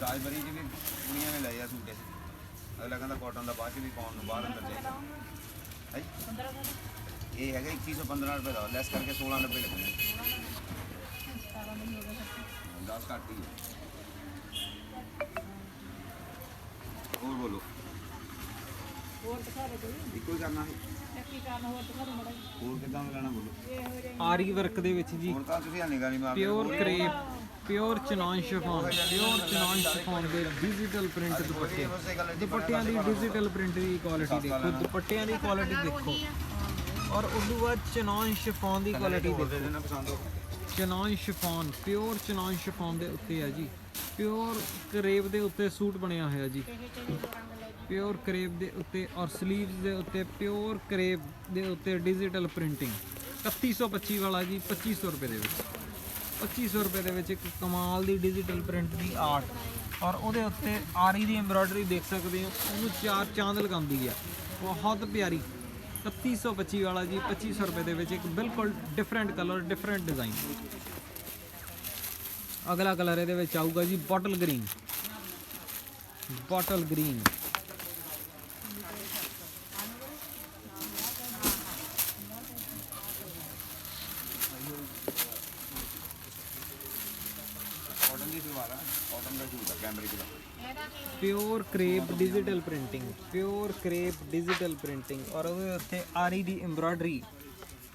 ਰਾਜਬਰੀ ਜੀ ਵੀ ਕੁੜੀਆਂ ਨੇ ਲਏ ਆ ਸੂਟ ਇਹ, ਅਗਲਾ ਕਹਿੰਦਾ ਕਾਟਨ ਦਾ ਬਾਅਦ ਚ ਵੀ ਪਾਉਣ ਨੂੰ ਬਾਹਰ ਅੰਦਰ ਚਾਹੀਦਾ ਹੈ। ਇਹ ਹੈਗਾ 2115 ਰੁਪਏ ਦਾ, ਲੈਸ ਕਰਕੇ 1690 ਲੱਗਣੇ, 10 ਘੱਟ ਹੀ ਹੈ। ਹੋਰ ਬੋਲੋ, ਹੋਰ ਦਿਖਾ ਦੇ ਕੋਈ ਇੱਕੋ ਹੀ ਕਰਨਾ ਹੈ, ਕੀ ਕਾਰਨ ਹੋਰ ਦਿਖਾ ਦੇ ਮੜਾ ਹੋਰ ਕਿੱਦਾਂ ਦਾ ਲੈਣਾ ਬੋਲੋ। ਆਰੀ ਵਰਕ ਦੇ ਵਿੱਚ ਜੀ ਹੁਣ ਤਾਂ ਤੁਸੀਂ ਨਿਗਾਹ ਨਹੀਂ ਮਾਰਦੇ। ਪਿਓਰ ਕਰੇਪ, ਪਿਓਰ ਚਨਾਨ ਸ਼ਿਫੋਨ, ਪਿਓਰ ਚਨਾਨ ਸ਼ਿਫੋਨ ਦੇ ਡਿਜੀਟਲ ਪ੍ਰਿੰਟ ਦੁਪੱਟੇ। ਦੁਪੱਟਿਆਂ ਦੀ ਡਿਜੀਟਲ ਪ੍ਰਿੰਟ ਦੀ ਕੁਆਲਿਟੀ ਦੇਖੋ, ਦੁਪੱਟਿਆਂ ਦੀ ਕੁਆਲਿਟੀ ਦੇਖੋ, ਔਰ ਉਸ ਤੋਂ ਬਾਅਦ ਚਨਾਨ ਸ਼ਿਫੋਨ ਦੀ ਕੁਆਲਿਟੀ ਦੇਖੋ। ਜਿਹਨਾਂ ਪਸੰਦ ਹੋ ਚਨਾਨ ਸ਼ਿਫੋਨ, ਪਿਓਰ ਚਨਾਨ ਸ਼ਿਫੋਨ ਦੇ ਉੱਤੇ ਹੈ ਜੀ, ਪਿਓਰ ਕਰੇਪ ਦੇ ਉੱਤੇ ਸੂਟ ਬਣਿਆ ਹੋਇਆ ਜੀ, ਪਿਓਰ ਕਰੇਪ ਦੇ ਉੱਤੇ, ਔਰ ਸਲੀਵਸ ਦੇ ਉੱਤੇ ਪਿਓਰ ਕਰੇਪ ਦੇ ਉੱਤੇ ਡਿਜੀਟਲ ਪ੍ਰਿੰਟਿੰਗ। 3125 ਵਾਲਾ ਜੀ 2500 ਰੁਪਏ ਦੇ ਵਿੱਚ, 2500 ਰੁਪਏ ਦੇ ਵਿੱਚ ਇੱਕ ਕਮਾਲ ਦੀ ਡਿਜੀਟਲ ਪ੍ਰਿੰਟ ਦੀ ਆਰਟ, ਔਰ ਉਹਦੇ ਉੱਤੇ ਆਰੀ ਦੀ ਐਮਬਰਾਇਡਰੀ ਦੇਖ ਸਕਦੇ ਹੋ, ਉਹਨੂੰ ਚਾਰ ਚਾਂਦ ਲਗਾਉਂਦੀ ਹੈ, ਬਹੁਤ ਪਿਆਰੀ। 3125 ਵਾਲਾ ਜੀ 2500 ਰੁਪਏ ਦੇ ਵਿੱਚ ਇੱਕ ਬਿਲਕੁਲ ਡਿਫਰੈਂਟ ਕਲਰ, ਡਿਫਰੈਂਟ ਡਿਜ਼ਾਈਨ। ਅਗਲਾ ਕਲਰ ਇਹਦੇ ਵਿੱਚ ਆਊਗਾ ਜੀ bottle green, bottle green. Cotton ਦੀ ਸਲਵਾਰ ਆ, ਕਾਟਨ ਦਾ ਸੂਟ ਆ ਕੈਮਰਿਕ ਦਾ। Pure crepe digital printing, pure crepe digital printing, ਔਰ ਉਹਦੇ ਉੱਤੇ ਆਰੀ ਦੀ ਐਮਬਰਾਇਡਰੀ।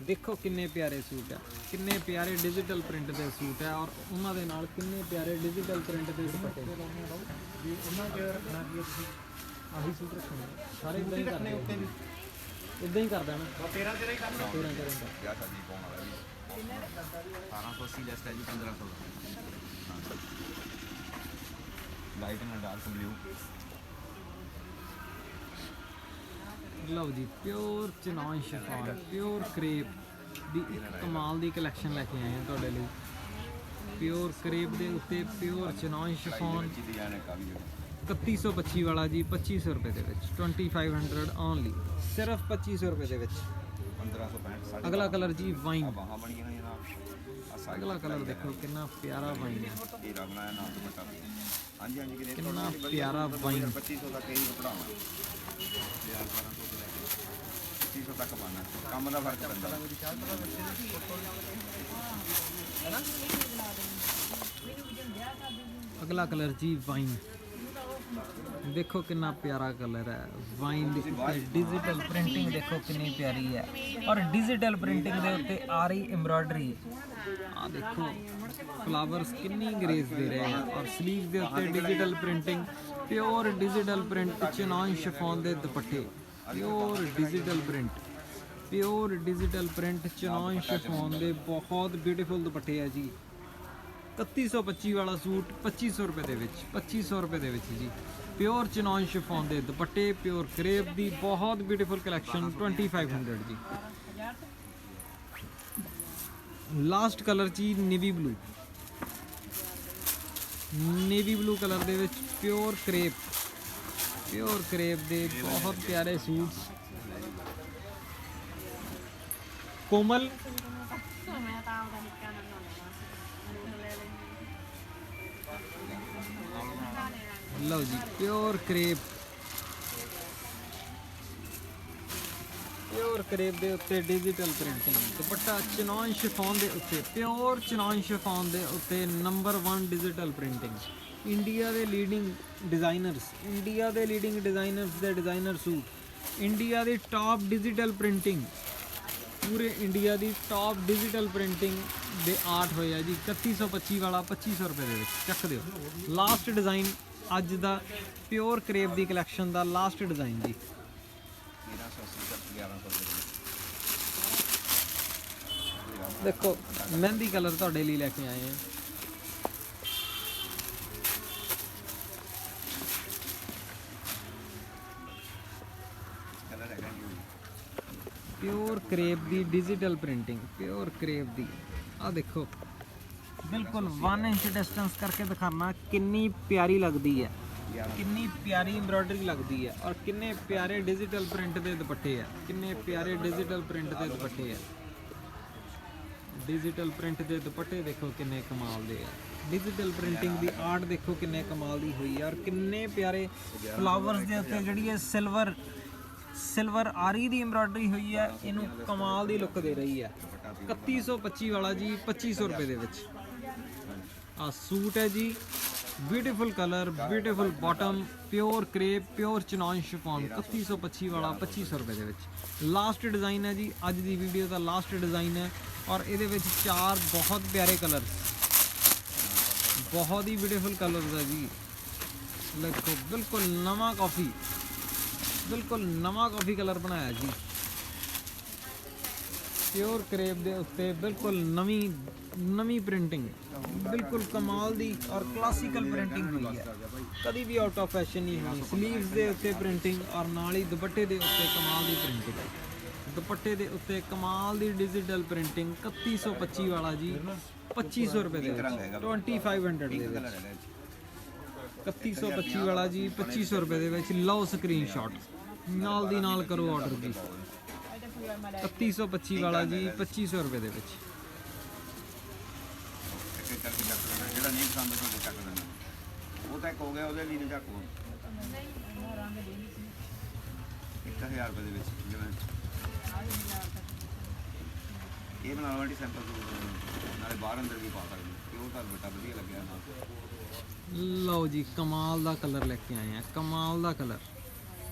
ਦੇਖੋ ਕਿੰਨੇ ਪਿਆਰੇ ਸੂਟ ਆ, ਕਿੰਨੇ ਪਿਆਰੇ ਡਿਜੀਟਲ ਪ੍ਰਿੰਟ ਦੇ ਸੂਟ ਆ, ਔਰ ਉਹਨਾਂ ਦੇ ਨਾਲ ਕਿੰਨੇ ਪਿਆਰੇ ਡਿਜੀਟਲ ਪ੍ਰਿੰਟ ਦੇ ਦੁਪੱਟੇ। ਉਹਨਾਂ ਦੇ ਰੱਖਣਾ ਕੀ ਤੁਸੀਂ ਆਹੀ ਸੂਟ ਰੱਖਣੇ ਸਾਰੇ ਇਦਾਂ ਹੀ ਕਰਨੇ ਉੱਤੇ ਵੀ, ਇਦਾਂ ਹੀ ਕਰ ਦੇਣਾ 13 ਹੀ ਕਰਨਾ, 13 ਦਾ ਵਿਆਹ ਸ਼ਾਦੀ ਪਾਉਣ ਵਾਲਾ ਜੀ 1880 ਲੈਸ ਹੈ ਜੀ 1500 ਦਾ। ਲਾਈਟ ਨਾਲ ਡਾਰਕ ਬਲੂ। ਲਓ ਜੀ ਪਿਓਰ ਚਨਾਨ ਸ਼ਿਫਾਨ, ਪਿਓਰ ਕਰੇਪ ਦੀ ਇੱਕ ਕਮਾਲ ਦੀ ਕਲੈਕਸ਼ਨ ਲੈ ਕੇ ਆਏ ਹਾਂ ਤੁਹਾਡੇ ਲਈ। ਪਿਓਰ ਕਰੇਪ ਦੇ ਉੱਤੇ ਪਿਓਰ ਚਨਾਨ ਸ਼ਿਫਾਨ, ਜੀ ਡਿਜ਼ਾਈਨ ਹੈ ਕਾਫੀ ਜਿਹੜਾ 3125 ਵਾਲਾ ਜੀ 2500 ਰੁਪਏ ਦੇ ਵਿੱਚ, 2500 ਓਨਲੀ, ਸਿਰਫ 2500 ਰੁਪਏ ਦੇ ਵਿੱਚ। 1565 ਅਗਲਾ ਕਲਰ ਜੀ ਵਾਈਨ, ਬਾਹਾਂ ਬਣੀਆਂ ਹੋਈਆਂ ਨਾਲ ਆ ਸਾਈਡ ਅਗਲਾ ਕਲਰ ਦੇਖੋ ਕਿੰਨਾ ਪਿਆਰਾ ਵਾਈਨ ਹੈ, ਇਹ ਰੰਗ ਬਣਾਇਆ ਨਾਲ ਦੁਪੱਟਾ। ਹਾਂਜੀ ਹਾਂਜੀ ਕਿਤੇ ਕਿੰਨਾ ਪਿਆਰਾ ਵਾਈਨ। 2500 ਤੱਕ ਹੀ ਪੜਾਉਣਾ, 1200 ਤੋਂ ਲੈ ਕੇ 2500 ਤੱਕ ਪਾਣਾ, ਕੰਮ ਦਾ ਫਰਕ ਪੈਂਦਾ। ਅਗਲਾ ਕਲਰ ਜੀ ਵਾਈਨ, ਦੇਖੋ ਕਿੰਨਾ ਪਿਆਰਾ ਕਲਰ ਹੈ ਵਾਈਨ ਦੀ ਉੱਤੇ ਡਿਜੀਟਲ ਪ੍ਰਿੰਟਿੰਗ ਦੇਖੋ ਕਿੰਨੀ ਪਿਆਰੀ ਹੈ, ਔਰ ਡਿਜੀਟਲ ਪ੍ਰਿੰਟਿੰਗ ਦੇ ਉੱਤੇ ਆਰੀ ਐਮਬਰਾਇਡਰੀ। ਆ ਦੇਖੋ ਫਲਾਵਰਸ ਕਿੰਨੀ ਗ੍ਰੇਸ ਦੇ ਰਹੇ ਆ, ਔਰ ਸਲੀਵ ਦੇ ਉੱਤੇ digital printing, pure digital print ਚਨਾਨ ਸ਼ਿਫੋਨ ਦੇ ਦੁਪੱਟੇ, pure digital print, pure digital print ਚਨਾਨ ਸ਼ਿਫੋਨ ਦੇ ਬਹੁਤ ਬਿਊਟੀਫੁਲ ਦੁਪੱਟੇ ਆ ਜੀ। 3125 ਵਾਲਾ ਸੂਟ 2500 ਰੁਪਏ ਦੇ ਵਿੱਚ, 2500 ਰੁਪਏ ਦੇ ਵਿੱਚ ਜੀ। ਪਿਓਰ ਚਨਾਨ ਸ਼ਿਫੋਨ ਦੇ ਦੁਪੱਟੇ, ਪਿਓਰ ਕਰੇਪ ਦੀ ਬਹੁਤ ਬਿਊਟੀਫੁਲ ਕਲੈਕਸ਼ਨ 2500 ਜੀ। ਲਾਸਟ ਕਲਰ ਜੀ navy blue, navy blue colour ਦੇ ਵਿੱਚ ਪਿਓਰ ਕਰੇਪ, ਪਿਓਰ ਕਰੇਪ ਦੇ ਬਹੁਤ ਪਿਆਰੇ ਸੂਟਸ। ਕੋਮਲ ਮੈਂ ਤਾਂ ਉਹਦਾ ਨਿੱਕਾ ਨਾ ਲੈ ਲਓ ਜੀ ਪਿਓਰ ਕਰੇਪ, ਪਿਓਰ ਕਰੇਪ ਦੇ ਉੱਤੇ ਡਿਜੀਟਲ ਪ੍ਰਿੰਟਿੰਗ, ਦੁਪੱਟਾ ਚਨਾਨ ਸ਼ਿਫੋਨ ਦੇ ਉੱਤੇ, ਪਿਓਰ ਚਨਾਨ ਸ਼ਿਫੋਨ ਦੇ ਉੱਤੇ ਨੰਬਰ 1 ਡਿਜੀਟਲ ਪ੍ਰਿੰਟਿੰਗ। ਇੰਡੀਆ ਦੇ ਲੀਡਿੰਗ ਡਿਜ਼ਾਈਨਰਸ, ਇੰਡੀਆ ਦੇ ਲੀਡਿੰਗ ਡਿਜ਼ਾਈਨਰਸ ਦੇ ਡਿਜ਼ਾਈਨਰ ਸੂਟ, ਇੰਡੀਆ ਦੀ ਟਾਪ ਡਿਜੀਟਲ ਪ੍ਰਿੰਟਿੰਗ, ਪੂਰੇ ਇੰਡੀਆ ਦੀ ਟਾਪ ਡਿਜੀਟਲ ਪ੍ਰਿੰਟਿੰਗ ਦੇ ਆਰਟ ਹੋਇਆ ਜੀ। 3125 ਵਾਲਾ 2500 ਰੁਪਏ ਦੇ ਵਿੱਚ, ਚੱਕ ਦਿਓ। ਲਾਸਟ ਡਿਜ਼ਾਈਨ ਅੱਜ ਦਾ ਪਿਓਰ ਕਰੇਪ ਦੀ ਕਲੈਕਸ਼ਨ ਦਾ ਲਾਸਟ ਡਿਜ਼ਾਈਨ ਜੀ। 1380 ਤੱਕ 1100 ਦੇ ਦੇਖੋ ਮਹਿੰਦੀ ਕਲਰ ਤੁਹਾਡੇ ਲਈ ਲੈ ਕੇ ਆਏ ਆ। ਕਲਰ ਹੈਗਾ ਜੀ ਪਿਓਰ ਕਰੇਪ ਦੀ ਡਿਜੀਟਲ ਪ੍ਰਿੰਟਿੰਗ, ਪਿਓਰ ਕਰੇਪ ਦੀ। ਆ ਦੇਖੋ ਬਿਲਕੁਲ 1 ਇੰਚ ਡਿਸਟੈਂਸ ਕਰਕੇ ਦਿਖਾਣਾ ਕਿੰਨੀ ਪਿਆਰੀ ਲੱਗਦੀ ਹੈ, ਕਿੰਨੀ ਪਿਆਰੀ ਐਮਬ੍ਰੋਇਡਰੀ ਲੱਗਦੀ ਹੈ, ਔਰ ਕਿੰਨੇ ਪਿਆਰੇ ਡਿਜੀਟਲ ਪ੍ਰਿੰਟ ਦੇ ਦੁਪੱਟੇ ਆ, ਕਿੰਨੇ ਪਿਆਰੇ ਡਿਜੀਟਲ ਪ੍ਰਿੰਟ ਦੇ ਦੁਪੱਟੇ ਆ। ਡਿਜੀਟਲ ਪ੍ਰਿੰਟ ਦੇ ਦੁਪੱਟੇ ਦੇਖੋ ਕਿੰਨੇ ਕਮਾਲ ਦੇ ਆ। ਡਿਜੀਟਲ ਪ੍ਰਿੰਟਿੰਗ ਦੀ ਆਰਟ ਦੇਖੋ ਕਿੰਨੇ ਕਮਾਲ ਦੀ ਹੋਈ ਹੈ, ਔਰ ਕਿੰਨੇ ਪਿਆਰੇ ਫਲਾਵਰਸ ਦੇ ਉੱਤੇ ਜਿਹੜੀ ਹੈ ਸਿਲਵਰ ਆਰੀ ਦੀ ਐਮਬ੍ਰੋਇਡਰੀ ਹੋਈ ਹੈ, ਇਹਨੂੰ ਕਮਾਲ ਦੀ ਲੁੱਕ ਦੇ ਰਹੀ ਹੈ। 3125 ਵਾਲਾ ਜੀ 2500 ਰੁਪਏ ਦੇ ਵਿੱਚ ਆ ਸੂਟ ਹੈ ਜੀ। Beautiful colour, beautiful bottom, pure crepe, pure ਚਨੌਨ chiffon, 3125 ਵਾਲਾ 2500 ਰੁਪਏ ਦੇ ਵਿੱਚ। ਲਾਸਟ ਡਿਜ਼ਾਈਨ ਹੈ ਜੀ, ਅੱਜ ਦੀ ਵੀਡੀਓ ਦਾ ਲਾਸਟ ਡਿਜ਼ਾਈਨ ਹੈ, ਔਰ ਇਹਦੇ ਵਿੱਚ 4 ਬਹੁਤ ਪਿਆਰੇ ਕਲਰ, ਬਹੁਤ ਹੀ ਬਿਊਟੀਫੁਲ ਕਲਰਸ ਹੈ ਜੀ। ਦੇਖੋ ਬਿਲਕੁਲ ਨਵਾਂ ਕਾਫੀ, ਬਿਲਕੁਲ ਨਵਾਂ ਕਾਫੀ ਕਲਰ ਬਣਾਇਆ ਜੀ। ਪਿਓਰ ਕਰੇਪ ਦੇ ਉੱਤੇ ਬਿਲਕੁਲ ਨਵੀਂ ਪ੍ਰਿੰਟਿੰਗ, ਬਿਲਕੁਲ ਕਮਾਲ ਦੀ ਔਰ ਕਲਾਸੀਕਲ ਪ੍ਰਿੰਟਿੰਗ ਹੋਈ ਹੈ, ਕਦੀ ਵੀ ਆਊਟ ਆਫ ਫੈਸ਼ਨ ਨਹੀਂ ਹੋਣੀ। ਸਲੀਵਸ ਦੇ ਉੱਤੇ ਪ੍ਰਿੰਟਿੰਗ, ਔਰ ਨਾਲ ਹੀ ਦੁਪੱਟੇ ਦੇ ਉੱਤੇ ਕਮਾਲ ਦੀ ਪ੍ਰਿੰਟਿੰਗ, ਦੁਪੱਟੇ ਦੇ ਉੱਤੇ ਕਮਾਲ ਦੀ ਡਿਜੀਟਲ ਪ੍ਰਿੰਟਿੰਗ। 3125 ਵਾਲਾ ਜੀ 2500 ਰੁਪਏ ਦੇ ਵਿੱਚ, 2500 ਦੇ ਵਿੱਚ। 3125 ਵਾਲਾ ਜੀ 2500 ਰੁਪਏ ਦੇ ਵਿੱਚ। ਲਓ ਸਕਰੀਨਸ਼ਾਟ, ਨਾਲ ਦੀ ਨਾਲ ਕਰੋ ਆਰਡਰ ਜੀ। 3125 ਵਾਲਾ ਜੀ 2500 ਰੁਪਏ ਦੇ ਵਿੱਚ। ਇੱਕ ਕਰਕੇ ਚੱਕ ਲੈਣਾ, ਜਿਹੜਾ ਨਹੀਂ ਪਸੰਦ ਤੁਹਾਡੇ ਚੱਕ ਲੈਣਾ। ਉਹ ਤਾਂ ਇੱਕ ਹੋ ਗਿਆ, ਉਹਦੇ ਲਈ ਨਹੀਂ ਚੱਕੋ। 1000 ਰੁਪਏ ਦੇ ਵਿੱਚ ਜਿਵੇਂ ਇਹ ਬਣਾ ਲਓ ਸੈਂਪਲ, ਨਾਲੇ ਬਾਹਰ ਅੰਦਰ ਵੀ ਪਾ ਸਕਦੇ ਤੇ ਉਹ ਤਾਂ ਬਟਾ ਵਧੀਆ ਲੱਗਿਆ ਨਾਲ। ਲਓ ਜੀ ਕਮਾਲ ਦਾ ਕਲਰ ਲੈ ਕੇ ਆਏ ਆ, ਕਮਾਲ ਦਾ ਕਲਰ।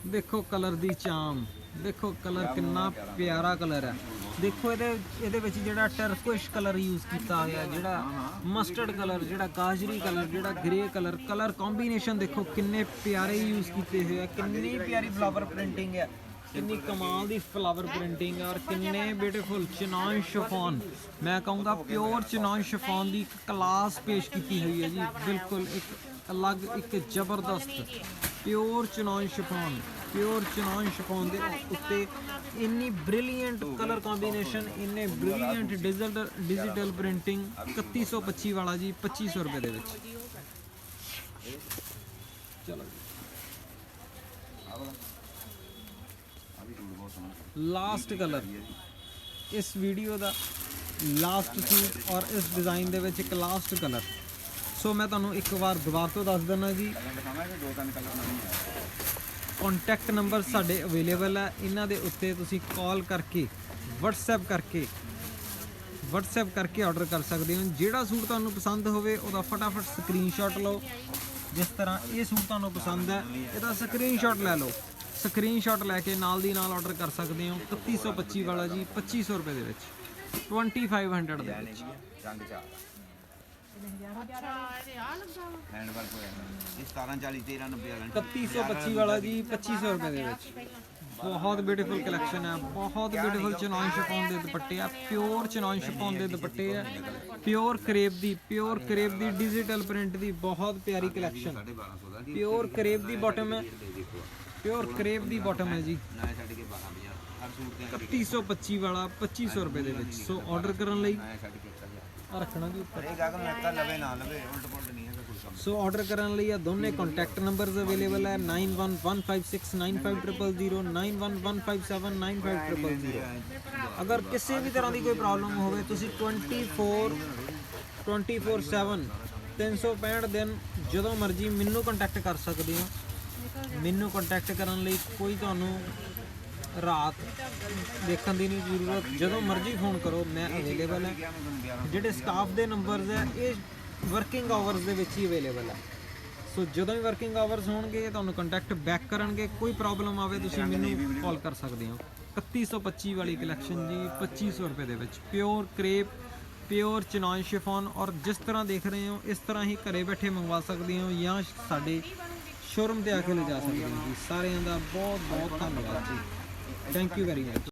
ਦੇਖੋ ਕਲਰ ਦੀ ਚਾਮ, ਦੇਖੋ ਕਲਰ ਕਿੰਨਾ ਪਿਆਰਾ ਕਲਰ ਹੈ। ਦੇਖੋ ਇਹਦੇ ਵਿੱਚ ਜਿਹੜਾ ਟਰਕੋਇਸ਼ ਕਲਰ ਯੂਜ਼ ਕੀਤਾ ਗਿਆ, ਜਿਹੜਾ ਮਸਟਰਡ ਕਲਰ, ਜਿਹੜਾ ਗਾਜਰੀ ਕਲਰ, ਜਿਹੜਾ ਗ੍ਰੇ ਕਲਰ, ਕਲਰ ਕੰਬੀਨੇਸ਼ਨ ਦੇਖੋ ਕਿੰਨੇ ਪਿਆਰੇ ਯੂਜ਼ ਕੀਤੇ ਹੋਏ ਆ। ਕਿੰਨੀ ਪਿਆਰੀ ਫਲਾਵਰ ਪ੍ਰਿੰਟਿੰਗ ਹੈ, ਕਿੰਨੀ ਕਮਾਲ ਦੀ ਫਲਾਵਰ ਪ੍ਰਿੰਟਿੰਗ, ਔਰ ਕਿੰਨੇ ਬਿਊਟੀਫੁਲ ਚਨੌਨ ਸ਼ਿਫੋਨ। ਮੈਂ ਕਹੂੰਗਾ ਪਿਓਰ ਚਨੌਨ ਸ਼ਿਫੋਨ ਦੀ ਇੱਕ ਕਲਾਸ ਪੇਸ਼ ਕੀਤੀ ਹੋਈ ਹੈ ਜੀ, ਬਿਲਕੁਲ ਇੱਕ ਅਲੱਗ, ਇੱਕ ਜ਼ਬਰਦਸਤ ਪਿਓਰ ਚਨੌਨ ਸ਼ਿਫੋਨ। ਪਿਓਰ ਚਨੌਨ ਸ਼ਿਫੋਨ ਦੇ ਉੱਤੇ ਇੰਨੀ ਬ੍ਰਿਲੀਅੰਟ ਕਲਰ ਕੰਬੀਨੇਸ਼ਨ, ਇੰਨੇ ਬ੍ਰਿਲੀਅੰਟ ਡਿਜੀਟਲ ਪ੍ਰਿੰਟਿੰਗ। 3125 ਵਾਲਾ ਜੀ 2500 ਰੁਪਏ ਦੇ ਵਿੱਚ। ਚਲੋ ਲਾਸਟ ਕਲਰ, ਇਸ ਵੀਡੀਓ ਦਾ ਲਾਸਟ ਸੂਟ ਔਰ ਇਸ ਡਿਜ਼ਾਈਨ ਦੇ ਵਿੱਚ ਇੱਕ ਲਾਸਟ ਕਲਰ। ਸੋ ਮੈਂ ਤੁਹਾਨੂੰ ਇੱਕ ਵਾਰ ਦੁਬਾਰਾ ਤੋਂ ਦੱਸ ਦਿੰਦਾ ਜੀ, ਕੰਟੈਕਟ ਨੰਬਰ ਸਾਡੇ ਅਵੇਲੇਬਲ ਹੈ। ਇਹਨਾਂ ਦੇ ਉੱਤੇ ਤੁਸੀਂ ਕਾਲ ਕਰਕੇ, WhatsApp ਕਰਕੇ ਆਰਡਰ ਕਰ ਸਕਦੇ ਹੋ। ਜਿਹੜਾ ਸੂਟ ਤੁਹਾਨੂੰ ਪਸੰਦ ਹੋਵੇ ਉਹਦਾ ਫਟਾਫਟ ਸਕਰੀਨਸ਼ਾਟ ਲਓ। ਜਿਸ ਤਰ੍ਹਾਂ ਇਹ ਸੂਟ ਤੁਹਾਨੂੰ ਪਸੰਦ ਹੈ, ਇਹਦਾ ਸਕਰੀਨਸ਼ਾਟ ਲੈ ਲਓ। ਸਕਰੀਨਸ਼ਾਟ ਲੈ ਕੇ ਨਾਲ ਦੀ ਨਾਲ ਆਰਡਰ ਕਰ ਸਕਦੇ ਹੋ। 3125 ਵਾਲਾ ਜੀ 2500 ਰੁਪਏ ਦੇ ਵਿੱਚ, 2500 ਦੇ ਵਿੱਚ। ਰੰਗ ਚਾਰ ਅੱਛਾ ਇਹਦੇ ਆ ਲੱਗਾ ਵਾ। ਹੈਂਡ ਵਰਕ ਹੋਇਆ ਇਹ 1740 1390 ਵਾਲਾ 3125 ਵਾਲਾ ਜੀ 2500 ਰੁਪਏ ਦੇ ਵਿੱਚ। ਬਹੁਤ ਬਿਊਟੀਫੁਲ ਕਲੈਕਸ਼ਨ ਹੈ, ਬਹੁਤ ਬਿਊਟੀਫੁਲ ਚਨੌਨ ਸ਼ਿਫੋਨ ਦੇ ਦੁਪੱਟੇ ਆ, ਪਿਓਰ ਚਨੌਨ ਸ਼ਿਫੋਨ ਦੇ ਦੁਪੱਟੇ ਆ, ਪਿਓਰ ਕਰੇਪ ਦੀ ਡਿਜੀਟਲ ਪ੍ਰਿੰਟ ਦੀ ਬਹੁਤ ਪਿਆਰੀ ਕਲੈਕਸ਼ਨ। 1250 ਦਾ ਪਿਓਰ ਕਰੇਪ ਦੀ ਬਾਟਮ ਹੈ, ਪਿਓਰ ਕਰੇਪ ਦੀ ਬਾਟਮ ਹੈ ਜੀ। ਨਾ ਛੱਡ ਕੇ 12,000 ਹਰ ਸੂਟ ਤੇ 3125 ਵਾਲਾ 2500 ਰੁਪਏ ਦੇ ਵਿੱਚ। ਸੋ ਆਰਡਰ ਕਰਨ ਲਈ ਨਾ ਛੱਡ ਕੇ 1000 ਆ ਰੱਖਣਾ ਜੀ ਉੱਪਰ। ਇਹ ਗਾਹਕ ਮੈਂ ਤਾਂ ਲਵੇ ਨਾ ਲਵੇ, ਉਲਟ ਪੁਲਟ ਨਹੀਂ ਹੈਗਾ ਕੋਈ ਕੰਮ। ਸੋ ਆਰਡਰ ਕਰਨ ਲਈ ਆ ਦੋਨੇ ਕੰਟੈਕਟ ਨੰਬਰਸ ਅਵੇਲੇਬਲ ਹੈ, 9115695000, 9115795000। ਅਗਰ ਕਿਸੇ ਵੀ ਤਰ੍ਹਾਂ ਦੀ ਕੋਈ ਪ੍ਰੋਬਲਮ ਹੋਵੇ, ਤੁਸੀਂ 24/7 365 ਦਿਨ ਜਦੋਂ ਮਰਜ਼ੀ ਮੈਨੂੰ ਕੰਟੈਕਟ ਕਰ ਸਕਦੇ ਹੋ। ਮੈਨੂੰ ਕੰਟੈਕਟ ਕਰਨ ਲਈ ਕੋਈ ਤੁਹਾਨੂੰ ਰਾਤ ਦੇਖਣ ਦੀ ਨਹੀਂ ਜ਼ਰੂਰਤ, ਜਦੋਂ ਮਰਜ਼ੀ ਫੋਨ ਕਰੋ, ਮੈਂ ਅਵੇਲੇਬਲ ਹੈ। ਜਿਹੜੇ ਸਟਾਫ ਦੇ ਨੰਬਰਸ ਹੈ ਇਹ ਵਰਕਿੰਗ ਆਵਰਸ ਦੇ ਵਿੱਚ ਹੀ ਅਵੇਲੇਬਲ ਹੈ। ਸੋ ਜਦੋਂ ਵੀ ਵਰਕਿੰਗ ਆਵਰਸ ਹੋਣਗੇ ਤੁਹਾਨੂੰ ਕੰਟੈਕਟ ਬੈਕ ਕਰਨਗੇ। ਕੋਈ ਪ੍ਰੋਬਲਮ ਆਵੇ ਤੁਸੀਂ ਮੈਨੂੰ ਕਾਲ ਕਰ ਸਕਦੇ ਹੋ। 3125 ਵਾਲੀ ਕਲੈਕਸ਼ਨ ਜੀ 2500 ਰੁਪਏ ਦੇ ਵਿੱਚ। ਪਿਓਰ ਕਰੇਪ, ਪਿਓਰ ਚਨੌਨ ਸ਼ਿਫੋਨ, ਔਰ ਜਿਸ ਤਰ੍ਹਾਂ ਦੇਖ ਰਹੇ ਹੋ ਇਸ ਤਰ੍ਹਾਂ ਹੀ ਘਰੇ ਬੈਠੇ ਮੰਗਵਾ ਸਕਦੇ ਹੋ ਜਾਂ ਸਾਡੇ ਸ਼ੋਰੂਮ ਤੇ ਆ ਕੇ ਲਿਜਾ ਸਕਦੇ ਹੋ ਜੀ। ਸਾਰਿਆਂ ਦਾ ਬਹੁਤ ਬਹੁਤ ਧੰਨਵਾਦ ਜੀ। Thank you very much.